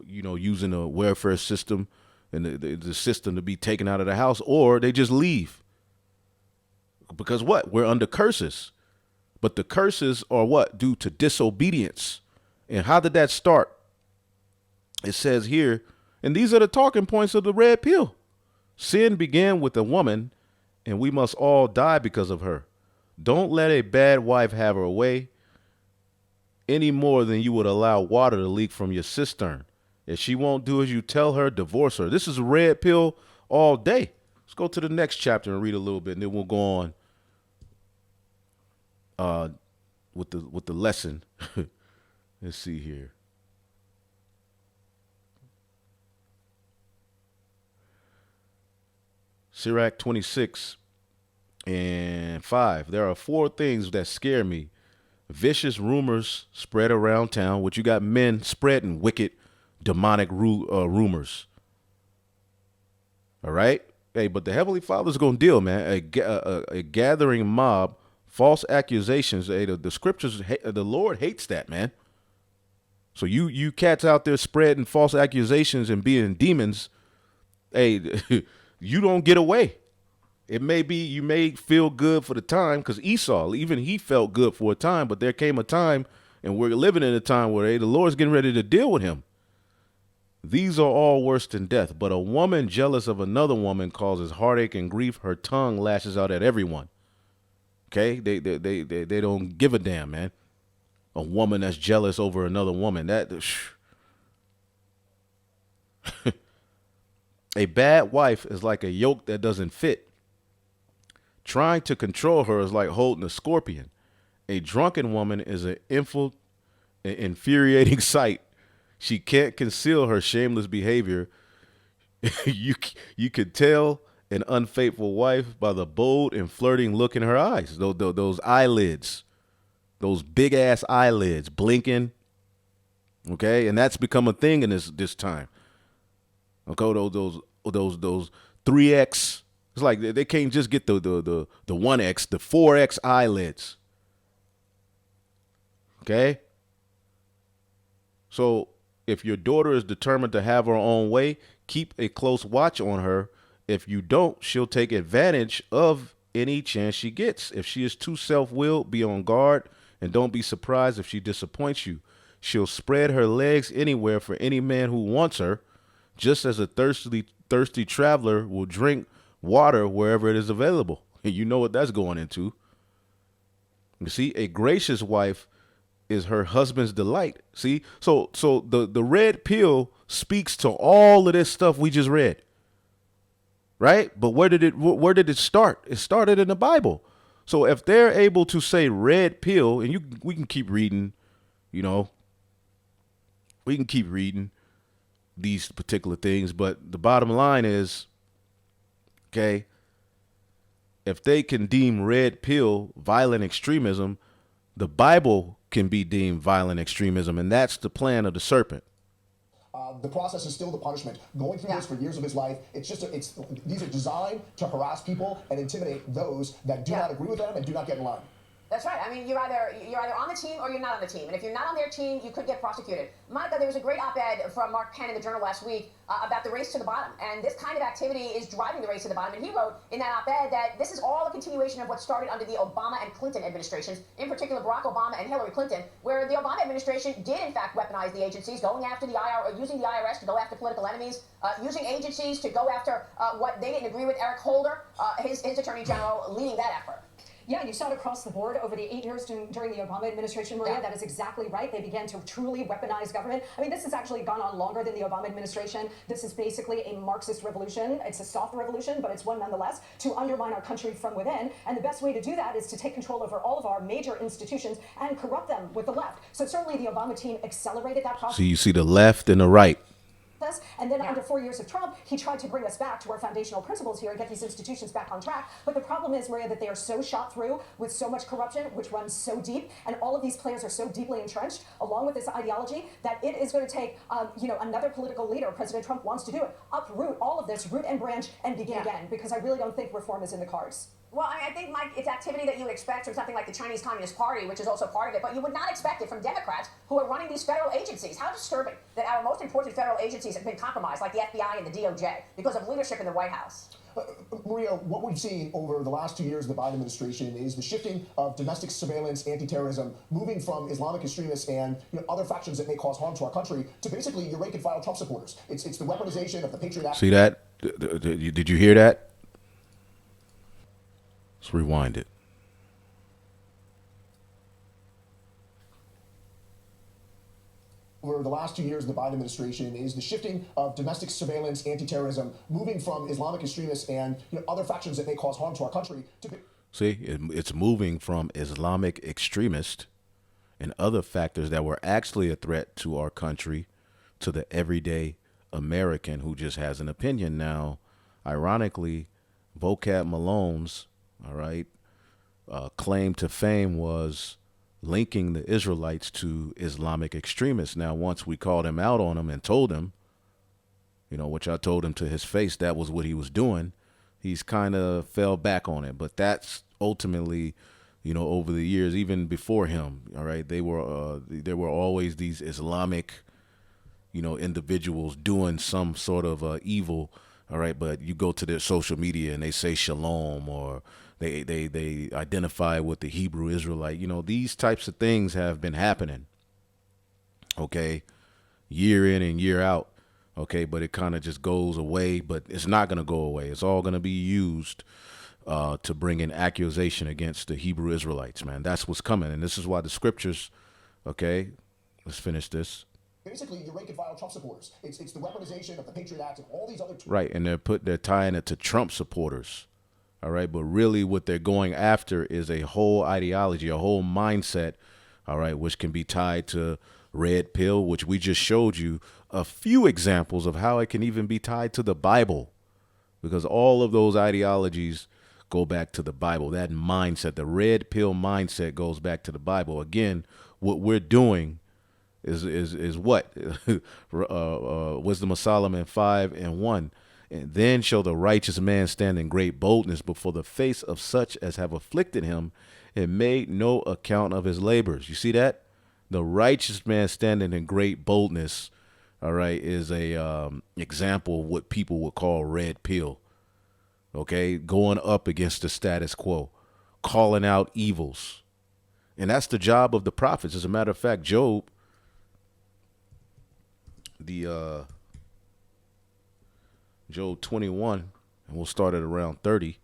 [SPEAKER 1] using a welfare system and the system to be taken out of the house, or they just leave. Because what? We're under curses. But the curses are what? Due to disobedience. And how did that start? It says here, and these are the talking points of the red pill. Sin began with a woman, and we must all die because of her. Don't let a bad wife have her way any more than you would allow water to leak from your cistern. If she won't do as you tell her, divorce her. This is a red pill all day. Let's go to the next chapter and read a little bit, and then we'll go on with the lesson. Let's see here. Sirach 26:5. There are 4 things that scare me. Vicious rumors spread around town, which you got men spreading wicked, demonic rumors. All right? Hey, but the Heavenly Father's going to deal, man. A gathering mob, false accusations. Hey, the scriptures, the Lord hates that, man. So you cats out there spreading false accusations and being demons, hey, you don't get away. It may be, you may feel good for the time, because Esau, even he felt good for a time, but there came a time, and we're living in a time where the Lord's getting ready to deal with him. These are all worse than death, but a woman jealous of another woman causes heartache and grief. Her tongue lashes out at everyone. Okay? They don't give a damn, man. A woman that's jealous over another woman. A bad wife is like a yoke that doesn't fit. Trying to control her is like holding a scorpion. A drunken woman is an infuriating sight. She can't conceal her shameless behavior. You could tell an unfaithful wife by the bold and flirting look in her eyes. Those eyelids, those big ass eyelids blinking. Okay, and that's become a thing in this time. Okay, those 3X. It's like they can't just get the 1X, the 4X eyelids. Okay? So if your daughter is determined to have her own way, keep a close watch on her. If you don't, she'll take advantage of any chance she gets. If she is too self-willed, be on guard, and don't be surprised if she disappoints you. She'll spread her legs anywhere for any man who wants her, just as a thirsty traveler will drink water wherever it is available. And you know what that's going into. You see, a gracious wife is her husband's delight. See, so the red pill speaks to all of this stuff we just read, right? But where did it start? It started in the Bible. So if they're able to say red pill, and we can keep reading, we can keep reading these particular things, but the bottom line is, okay, if they can deem red pill violent extremism, the Bible can be deemed violent extremism, and that's the plan of the serpent.
[SPEAKER 4] The process is still the punishment. Going through this for years of his life, these are designed to harass people and intimidate those that do not agree with them and do not get in line.
[SPEAKER 2] That's right. I mean, you're either on the team or you're not on the team. And if you're not on their team, you could get prosecuted. Monica, there was a great op-ed from Mark Penn in the Journal last week about the race to the bottom. And this kind of activity is driving the race to the bottom. And he wrote in that op-ed that this is all a continuation of what started under the Obama and Clinton administrations, in particular Barack Obama and Hillary Clinton, where the Obama administration did, in fact, weaponize the agencies, going after the IRS, using the IRS to go after political enemies, using agencies to go after what they didn't agree with. Eric Holder, his attorney general, leading that effort.
[SPEAKER 3] Yeah, you saw it across the board over the 8 years during the Obama administration, Maria. That is exactly right. They began to truly weaponize government. I mean, this has actually gone on longer than the Obama administration. This is basically a Marxist revolution. It's a soft revolution, but it's one nonetheless, to undermine our country from within. And the best way to do that is to take control over all of our major institutions and corrupt them with the left. So certainly the Obama team accelerated that process.
[SPEAKER 1] So you see the left and the right.
[SPEAKER 3] And then under 4 years of Trump, he tried to bring us back to our foundational principles here and get these institutions back on track. But the problem is, Maria, that they are so shot through with so much corruption, which runs so deep, and all of these players are so deeply entrenched, along with this ideology, that it is going to take, another political leader. President Trump wants to do it. Uproot all of this, root and branch, and begin again. Because I really don't think reform is in the cards.
[SPEAKER 2] Well, I think, Mike, it's activity that you would expect from something like the Chinese Communist Party, which is also part of it, but you would not expect it from Democrats who are running these federal agencies. How disturbing that our most important federal agencies have been compromised, like the FBI and the DOJ, because of leadership in the White House.
[SPEAKER 4] Maria, what we've seen over the last 2 years of the Biden administration is the shifting of domestic surveillance, anti-terrorism, moving from Islamic extremists and other factions that may cause harm to our country to basically your rank-and-file Trump supporters. It's the weaponization of the Patriot Act.
[SPEAKER 1] See that? Did you hear that? Let's rewind it.
[SPEAKER 4] Over the last 2 years of the Biden administration is the shifting of domestic surveillance, anti-terrorism, moving from Islamic extremists and other factions that may cause harm to our country.
[SPEAKER 1] See, it's moving from Islamic extremists and other factors that were actually a threat to our country to the everyday American who just has an opinion. Now, ironically, Vocab Malone's, claim to fame was linking the Israelites to Islamic extremists. Now, once we called him out on him and told him, which I told him to his face, that was what he was doing, he's kind of fell back on it. But that's ultimately, over the years, even before him, there were always these Islamic, individuals doing some sort of evil. All right, but you go to their social media and they say shalom, or they identify with the Hebrew Israelite. These types of things have been happening, okay, year in and year out, okay, but it kind of just goes away, but it's not going to go away. It's all going to be used to bring an accusation against the Hebrew Israelites, man. That's what's coming, and this is why the scriptures, okay, let's finish this.
[SPEAKER 4] Basically, your rank-and-file Trump supporters. It's the weaponization of the Patriot Act and all these other...
[SPEAKER 1] Right, and they're tying it to Trump supporters, all right? But really what they're going after is a whole ideology, a whole mindset, all right, which can be tied to red pill, which we just showed you a few examples of how it can even be tied to the Bible, because all of those ideologies go back to the Bible. That mindset, the red pill mindset, goes back to the Bible. Again, what we're doing is what? Wisdom of Solomon 5:1. And then shall the righteous man stand in great boldness before the face of such as have afflicted him and made no account of his labors. You see that? The righteous man standing in great boldness, all right, is a example of what people would call red pill. Okay, going up against the status quo, calling out evils. And that's the job of the prophets. As a matter of fact, Job, Job 21, and we'll start at around 30,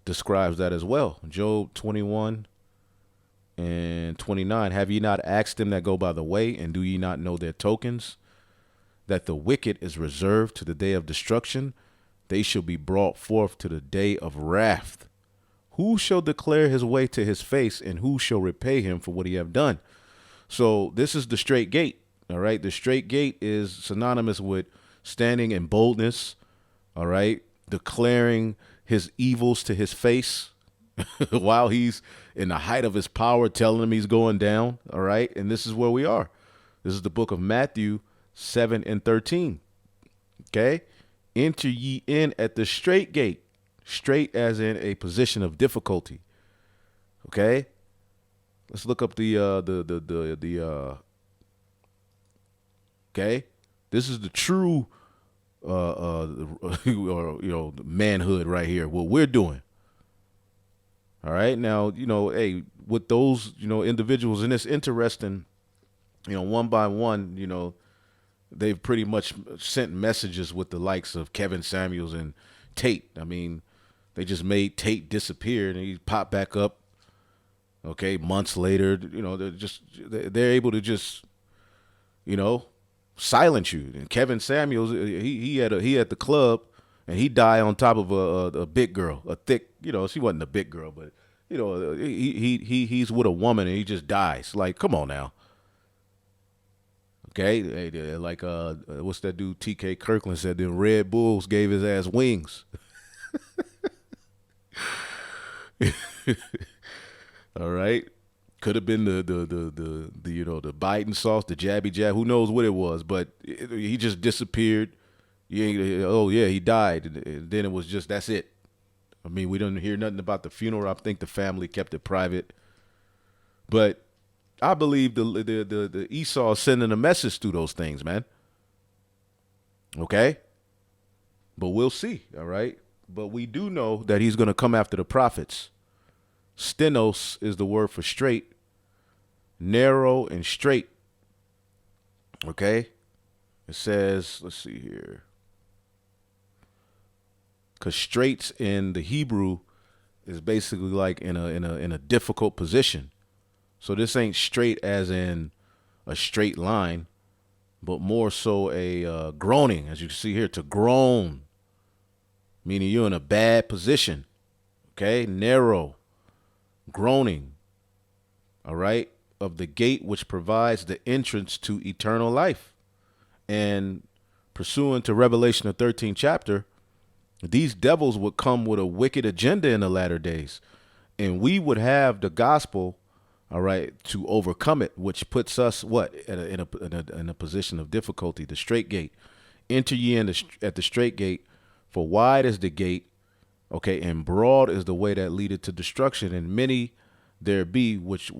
[SPEAKER 1] describes that as well. Job 21 and 29, have ye not asked them that go by the way, and do ye not know their tokens, that the wicked is reserved to the day of destruction, they shall be brought forth to the day of wrath. Who shall declare his way to his face, and who shall repay him for what he have done? So this is the straight gate. All right. The straight gate is synonymous with standing in boldness. All right. Declaring his evils to his face while he's in the height of his power, telling him he's going down. All right. And this is where we are. This is the book of Matthew 7:13. OK, enter ye in at the straight gate, straight as in a position of difficulty. OK, let's look up Okay, this is the true, manhood right here. What we're doing. All right, now hey, with those individuals, and it's interesting, one by one, they've pretty much sent messages with the likes of Kevin Samuels and Tate. I mean, They just made Tate disappear and he popped back up. Okay, months later, they're able to just, silence you. And Kevin Samuels, he had the club, and he died on top of a big girl, a thick, she wasn't a big girl, but he's with a woman and he just dies. Like, come on now. Okay, like what's that dude? T.K. Kirkland said, "Then Red Bulls gave his ass wings." All right, could have been the the Biden sauce, the jabby jab. Who knows what it was? But he just disappeared. Oh yeah, he died. And then it was just that's it. I mean, we didn't hear nothing about the funeral. I think the family kept it private. But I believe the Esau is sending a message through those things, man. Okay, but we'll see. All right, but we do know that he's going to come after the prophets. Stenos is the word for straight, narrow and straight. Okay, it says, let's see here, because straights in the Hebrew is basically like in a difficult position. So this ain't straight as in a straight line, but more so a groaning, as you can see here, to groan, meaning you're in a bad position. Okay, narrow. Groaning, all right, of the gate which provides the entrance to eternal life. And pursuant to Revelation, the 13th chapter, these devils would come with a wicked agenda in the latter days. And we would have the gospel, all right, to overcome it, which puts us, in a position of difficulty, the straight gate. Enter ye at the straight gate, for wide is the gate, okay, and broad is the way that leadeth to destruction, and many there be which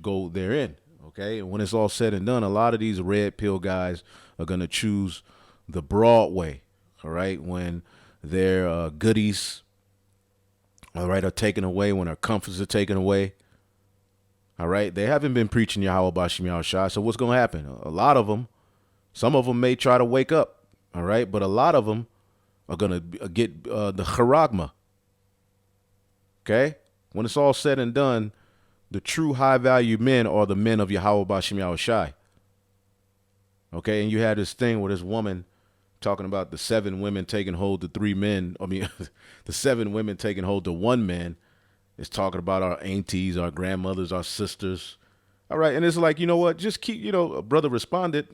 [SPEAKER 1] go therein. Okay, and when it's all said and done, a lot of these red pill guys are gonna choose the broad way. All right, when their goodies, all right, are taken away, when our comforts are taken away. All right, they haven't been preaching Yahweh Bashim Yahushua. So what's gonna happen? A lot of them, some of them may try to wake up. All right, but a lot of them are going to get the charagma. Okay? When it's all said and done, the true high-value men are the men of Yahweh Bashim Yahushai. Okay? And you had this thing where this woman talking about the 7 women taking hold of 3 men. I mean, the 7 women taking hold of 1 man is talking about our aunties, our grandmothers, our sisters. All right? And it's like, you know what? Just keep, a brother responded,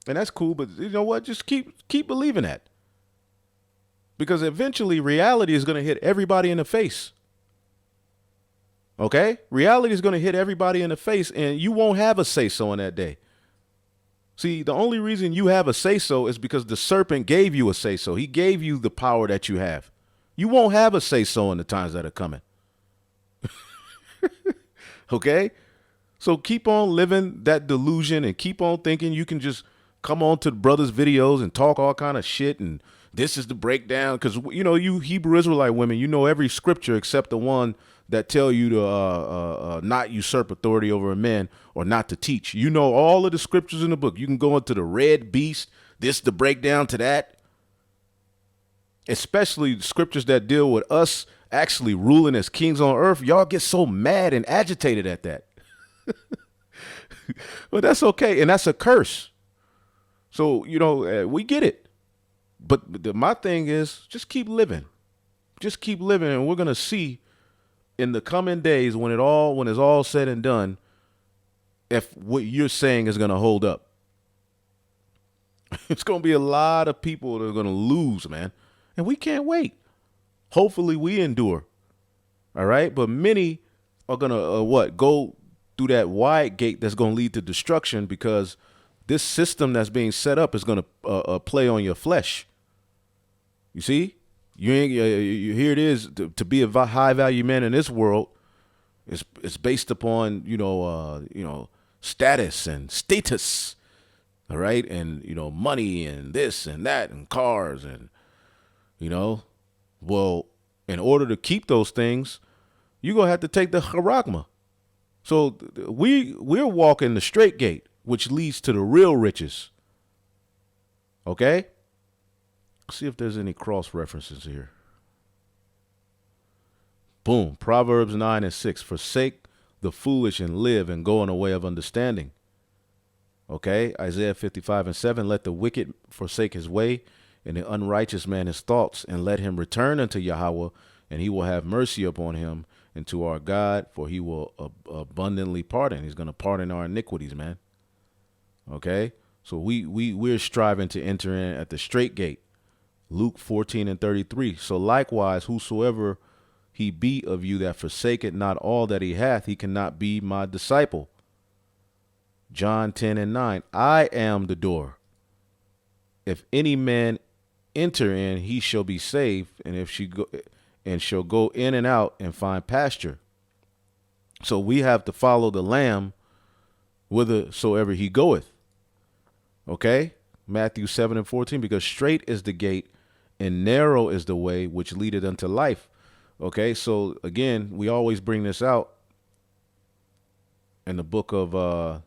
[SPEAKER 1] and that's cool, but you know what? Just keep believing that. Because eventually reality is going to hit everybody in the face. Okay? Reality is going to hit everybody in the face, and you won't have a say-so in that day. See, the only reason you have a say-so is because the serpent gave you a say-so. He gave you the power that you have. You won't have a say-so in the times that are coming. Okay? So keep on living that delusion and keep on thinking you can just come on to the brothers' videos and talk all kind of shit and this is the breakdown, because, you Hebrew Israelite women, you know every scripture except the one that tell you to not usurp authority over a man or not to teach. You know all of the scriptures in the book. You can go into the red beast, this the breakdown to that. Especially scriptures that deal with us actually ruling as kings on earth. Y'all get so mad and agitated at that. But that's okay, and that's a curse. So, we get it. But my thing is just keep living. Just keep living, and we're going to see in the coming days when it's all said and done if what you're saying is going to hold up. It's going to be a lot of people that are going to lose, man. And we can't wait. Hopefully we endure. All right? But many are going to go through that wide gate that's going to lead to destruction, because this system that's being set up is going to play on your flesh. You see, here it is to be a high value man in this world. It's based upon status and status, all right, and money and this and that and cars and well, in order to keep those things, you're gonna have to take the charagma. So we're walking the straight gate, which leads to the real riches. Okay? See if there's any cross references here. Boom. Proverbs 9:6. Forsake the foolish and live and go in a way of understanding. Okay. Isaiah 55:7. Let the wicked forsake his way and the unrighteous man his thoughts, and let him return unto Yahweh, and he will have mercy upon him, and to our God, for he will abundantly pardon. He's going to pardon our iniquities, man. Okay. So we're striving to enter in at the straight gate. Luke 14:33. So likewise, whosoever he be of you that forsaketh not all that he hath, he cannot be my disciple. John 10:9. I am the door. If any man enter in, he shall be saved, and if she go and shall go in and out and find pasture. So we have to follow the Lamb whithersoever he goeth. Okay? Matthew 7:14, because straight is the gate and narrow is the way which leadeth unto life. Okay, so again, we always bring this out in the book of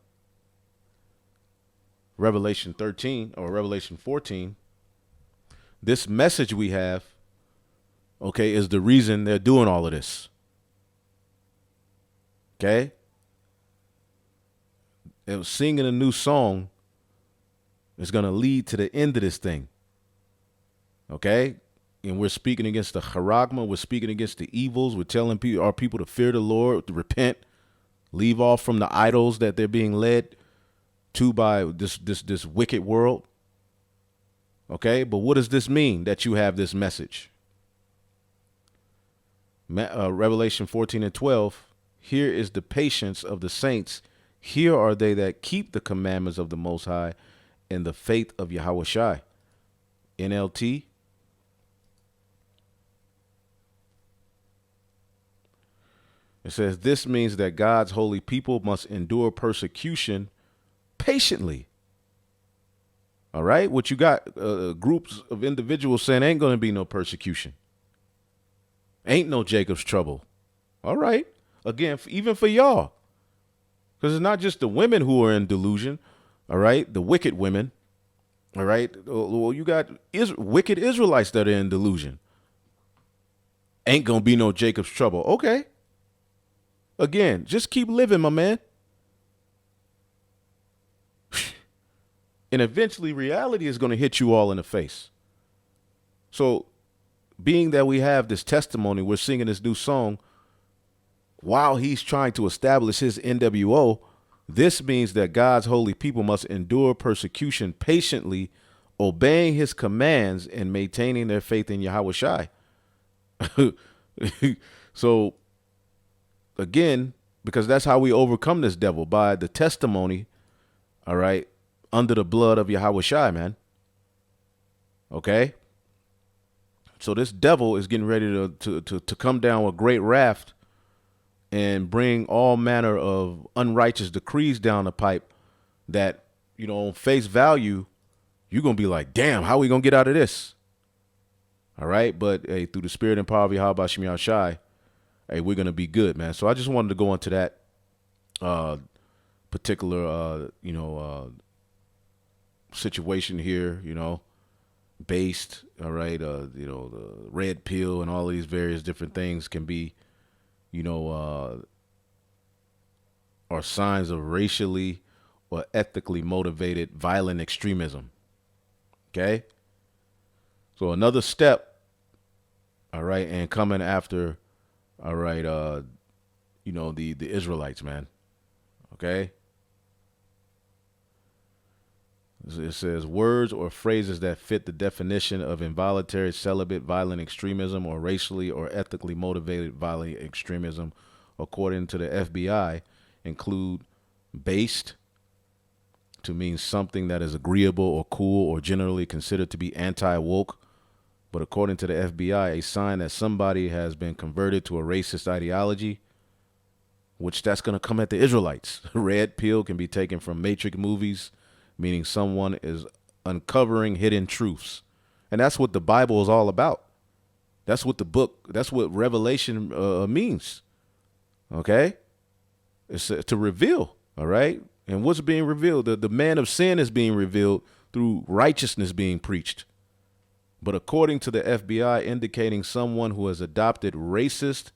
[SPEAKER 1] Revelation 13 or Revelation 14. This message we have, okay, is the reason they're doing all of this. Okay? And singing a new song is going to lead to the end of this thing. Okay? And we're speaking against the charagma. We're speaking against the evils. We're telling our people to fear the Lord, to repent, leave off from the idols that they're being led to by this wicked world. Okay? But what does this mean that you have this message? Revelation 14:12. Here is the patience of the saints. Here are they that keep the commandments of the Most High and the faith of Yahweh Shai. NLT. It says this means that God's holy people must endure persecution patiently. All right. What you got groups of individuals saying ain't going to be no persecution. Ain't no Jacob's trouble. All right. Again, even for y'all. Because it's not just the women who are in delusion. All right. The wicked women. All right. Well, you got wicked Israelites that are in delusion. Ain't going to be no Jacob's trouble. Okay. Again, just keep living, my man. And eventually reality is going to hit you all in the face. So being that we have this testimony, we're singing this new song while he's trying to establish his NWO. This means that God's holy people must endure persecution patiently, obeying his commands and maintaining their faith in Yahweh Shai. So again, because that's how we overcome this devil, by the testimony, all right, under the blood of Yahweh Shai, man. Okay? So this devil is getting ready to come down with great wrath and bring all manner of unrighteous decrees down the pipe that, you know, on face value, you're going to be like, damn, how are we going to get out of this? All right? But, hey, through the spirit and power of Yahweh Shai Shai, hey, we're going to be good, man. So I just wanted to go into that particular, situation here, based, all right, the red pill and all of these various different things can be, are signs of racially or ethically motivated violent extremism. Okay? So another step, all right, and coming after, all right, the Israelites, man. Okay? It says words or phrases that fit the definition of involuntary, celibate, violent extremism or racially or ethically motivated violent extremism, according to the FBI, include based, to mean something that is agreeable or cool or generally considered to be anti-woke. But according to the FBI, a sign that somebody has been converted to a racist ideology, which that's going to come at the Israelites. Red pill can be taken from Matrix movies, meaning someone is uncovering hidden truths. And that's what the Bible is all about. That's what that's what Revelation means. Okay? It's to reveal, all right? And what's being revealed? The man of sin is being revealed through righteousness being preached. But according to the FBI, indicating someone who has adopted racist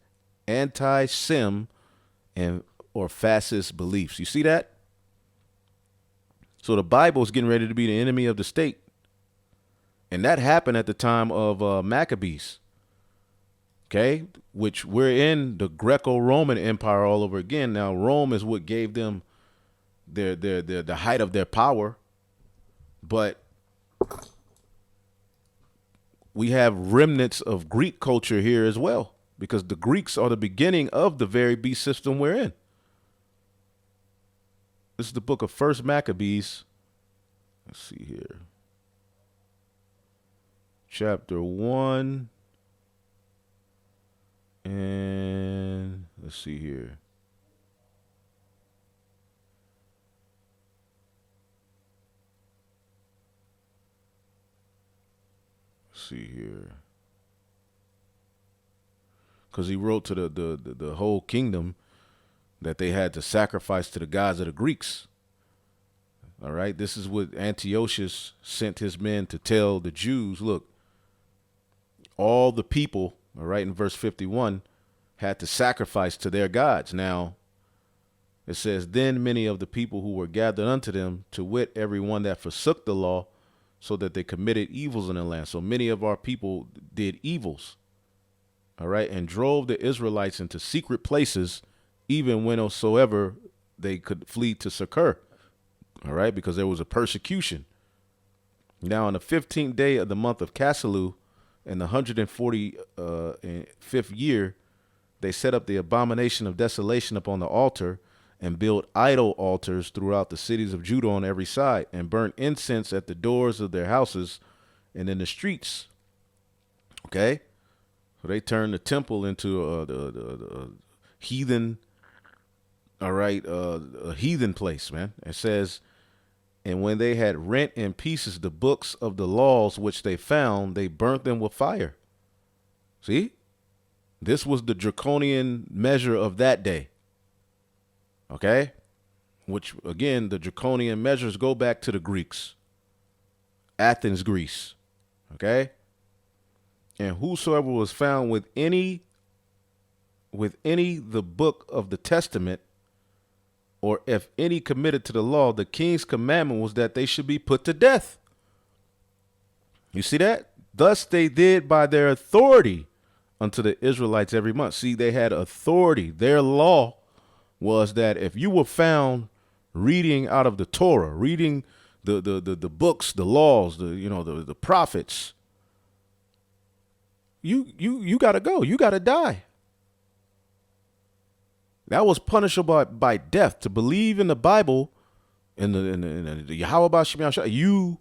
[SPEAKER 1] anti-Sem and or fascist beliefs. You see that? So the Bible is getting ready to be the enemy of the state. And that happened at the time of Maccabees. Okay, which we're in the Greco-Roman Empire all over again. Now, Rome is what gave them the height of their power. But we have remnants of Greek culture here as well, because the Greeks are the beginning of the very beast system we're in. This is the book of First Maccabees. Let's see here. Chapter 1. And let's see here. Let's see here. Because he wrote to the whole kingdom that they had to sacrifice to the gods of the Greeks. All right. This is what Antiochus sent his men to tell the Jews. Look, all the people, all right, in verse 51, had to sacrifice to their gods. Now, it says, then many of the people who were gathered unto them, to wit, every one that forsook the law, so that they committed evils in the land. So many of our people did evils, all right, and drove the Israelites into secret places, even whensoever they could flee to succor, all right, because there was a persecution. Now, on the 15th day of the month of Casleu, in the 145th year, they set up the abomination of desolation upon the altar and built idol altars throughout the cities of Judah on every side, and burnt incense at the doors of their houses and in the streets. Okay? So they turned the temple into the heathen, all right, a heathen place, man. It says, and when they had rent in pieces the books of the laws which they found, they burnt them with fire. See? This was the draconian measure of that day. Okay? Which, again, the draconian measures go back to the Greeks. Athens, Greece. Okay? And whosoever was found with any the book of the testament, or if any committed to the law, the king's commandment was that they should be put to death. You see that? Thus they did by their authority unto the Israelites every month. See, they had authority. Their law was that if you were found reading out of the Torah, reading the books, the laws, the prophets, you gotta go. You gotta die. That was punishable by death. To believe in the Bible, in the Yahweh Shem, you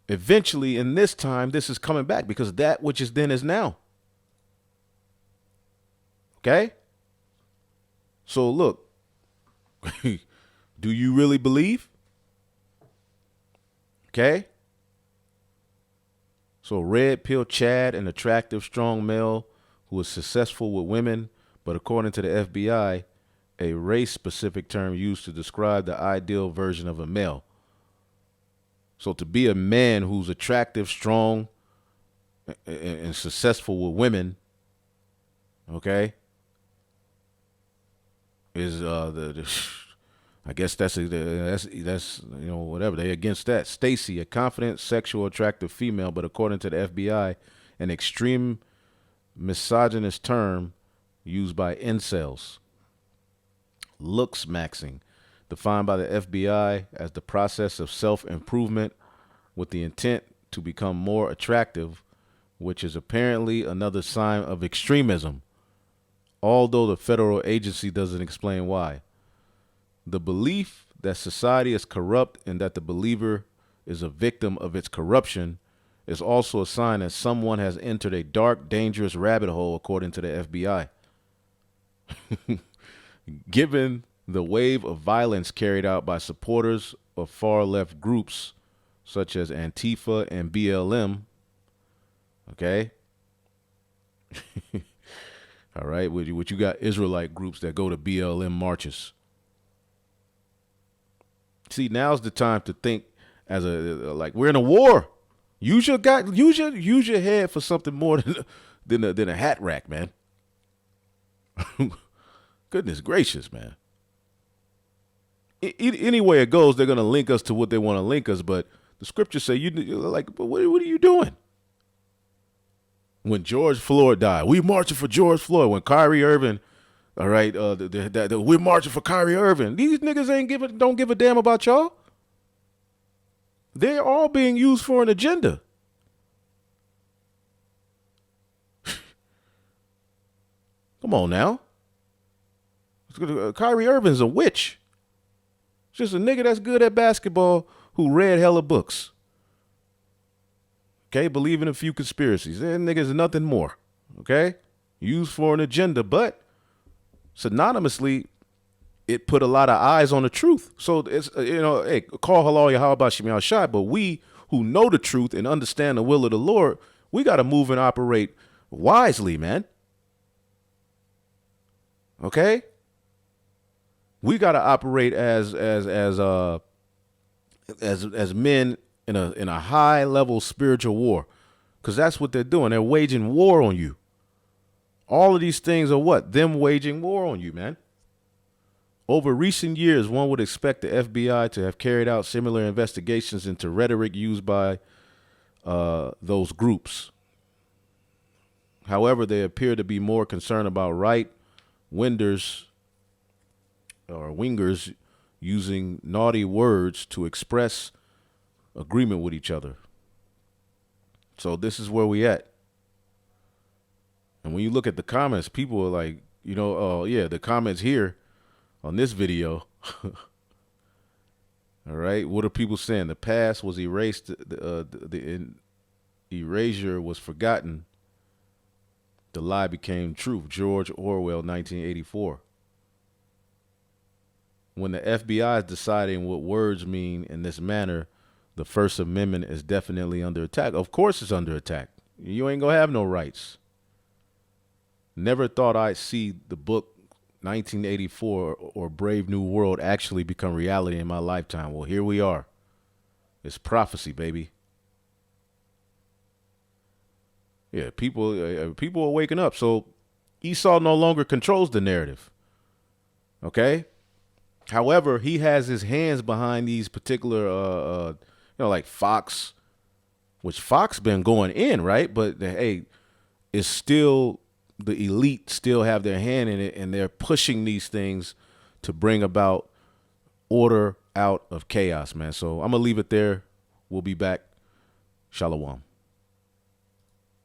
[SPEAKER 1] eventually, in this time, this is coming back, because that which is then is now. Okay? So look, do you really believe? Okay? So red pill Chad, an attractive, strong male who is successful with women, but according to the FBI, a race-specific term used to describe the ideal version of a male. So to be a man who's attractive, strong, and successful with women, okay, is I guess that's whatever, they against that. Stacy, a confident, sexual, attractive female, but according to the FBI, an extreme misogynist term used by incels. Looks maxing, defined by the FBI as the process of self-improvement with the intent to become more attractive, which is apparently another sign of extremism, although the federal agency doesn't explain why. The belief that society is corrupt and that the believer is a victim of its corruption is also a sign that someone has entered a dark, dangerous rabbit hole, according to the FBI. Given the wave of violence carried out by supporters of far-left groups such as Antifa and BLM, okay? All right, what you got Israelite groups that go to BLM marches. See, now's the time to think as like we're in a war. Use your head for something more than a hat rack, man. Goodness gracious, man. Any way it goes, they're going to link us to what they want to link us. But the scriptures say, you're like, what are you doing? When George Floyd died, we marching for George Floyd. When Kyrie Irving, all right, we're marching for Kyrie Irving. These niggas don't give a damn about y'all. They're all being used for an agenda. Come on now. Kyrie Irving's a witch. Just a nigga that's good at basketball who read hella books. Okay, believe in a few conspiracies. That nigga's nothing more. Okay, used for an agenda, but synonymously, it put a lot of eyes on the truth. So it's hey, call halal how about Shemi al-Shai, but we who know the truth and understand the will of the Lord, we got to move and operate wisely, man. Okay, we got to operate as men in a high level spiritual war, because that's what they're doing. They're waging war on you. All of these things are what? Them waging war on you, man. Over recent years, one would expect the FBI to have carried out similar investigations into rhetoric used by those groups. However, they appear to be more concerned about wingers using naughty words to express agreement with each other. So this is where we at. And when you look at the comments, people are like, oh yeah, the comments here on this video. All right, what are people saying? The past was erased. The erasure was forgotten. The lie became truth. George Orwell, 1984. When the FBI is deciding what words mean in this manner, the First Amendment is definitely under attack. Of course it's under attack. You ain't gonna have no rights. Never thought I'd see the book 1984 or Brave New World actually become reality in my lifetime. Well, here we are. It's prophecy, baby. Yeah, people are waking up. So Esau no longer controls the narrative. Okay? However, he has his hands behind these particular, like Fox, which Fox been going in, right? But hey, it's still the elite still have their hand in it, and they're pushing these things to bring about order out of chaos, man. So I'm gonna leave it there. We'll be back. Shalom.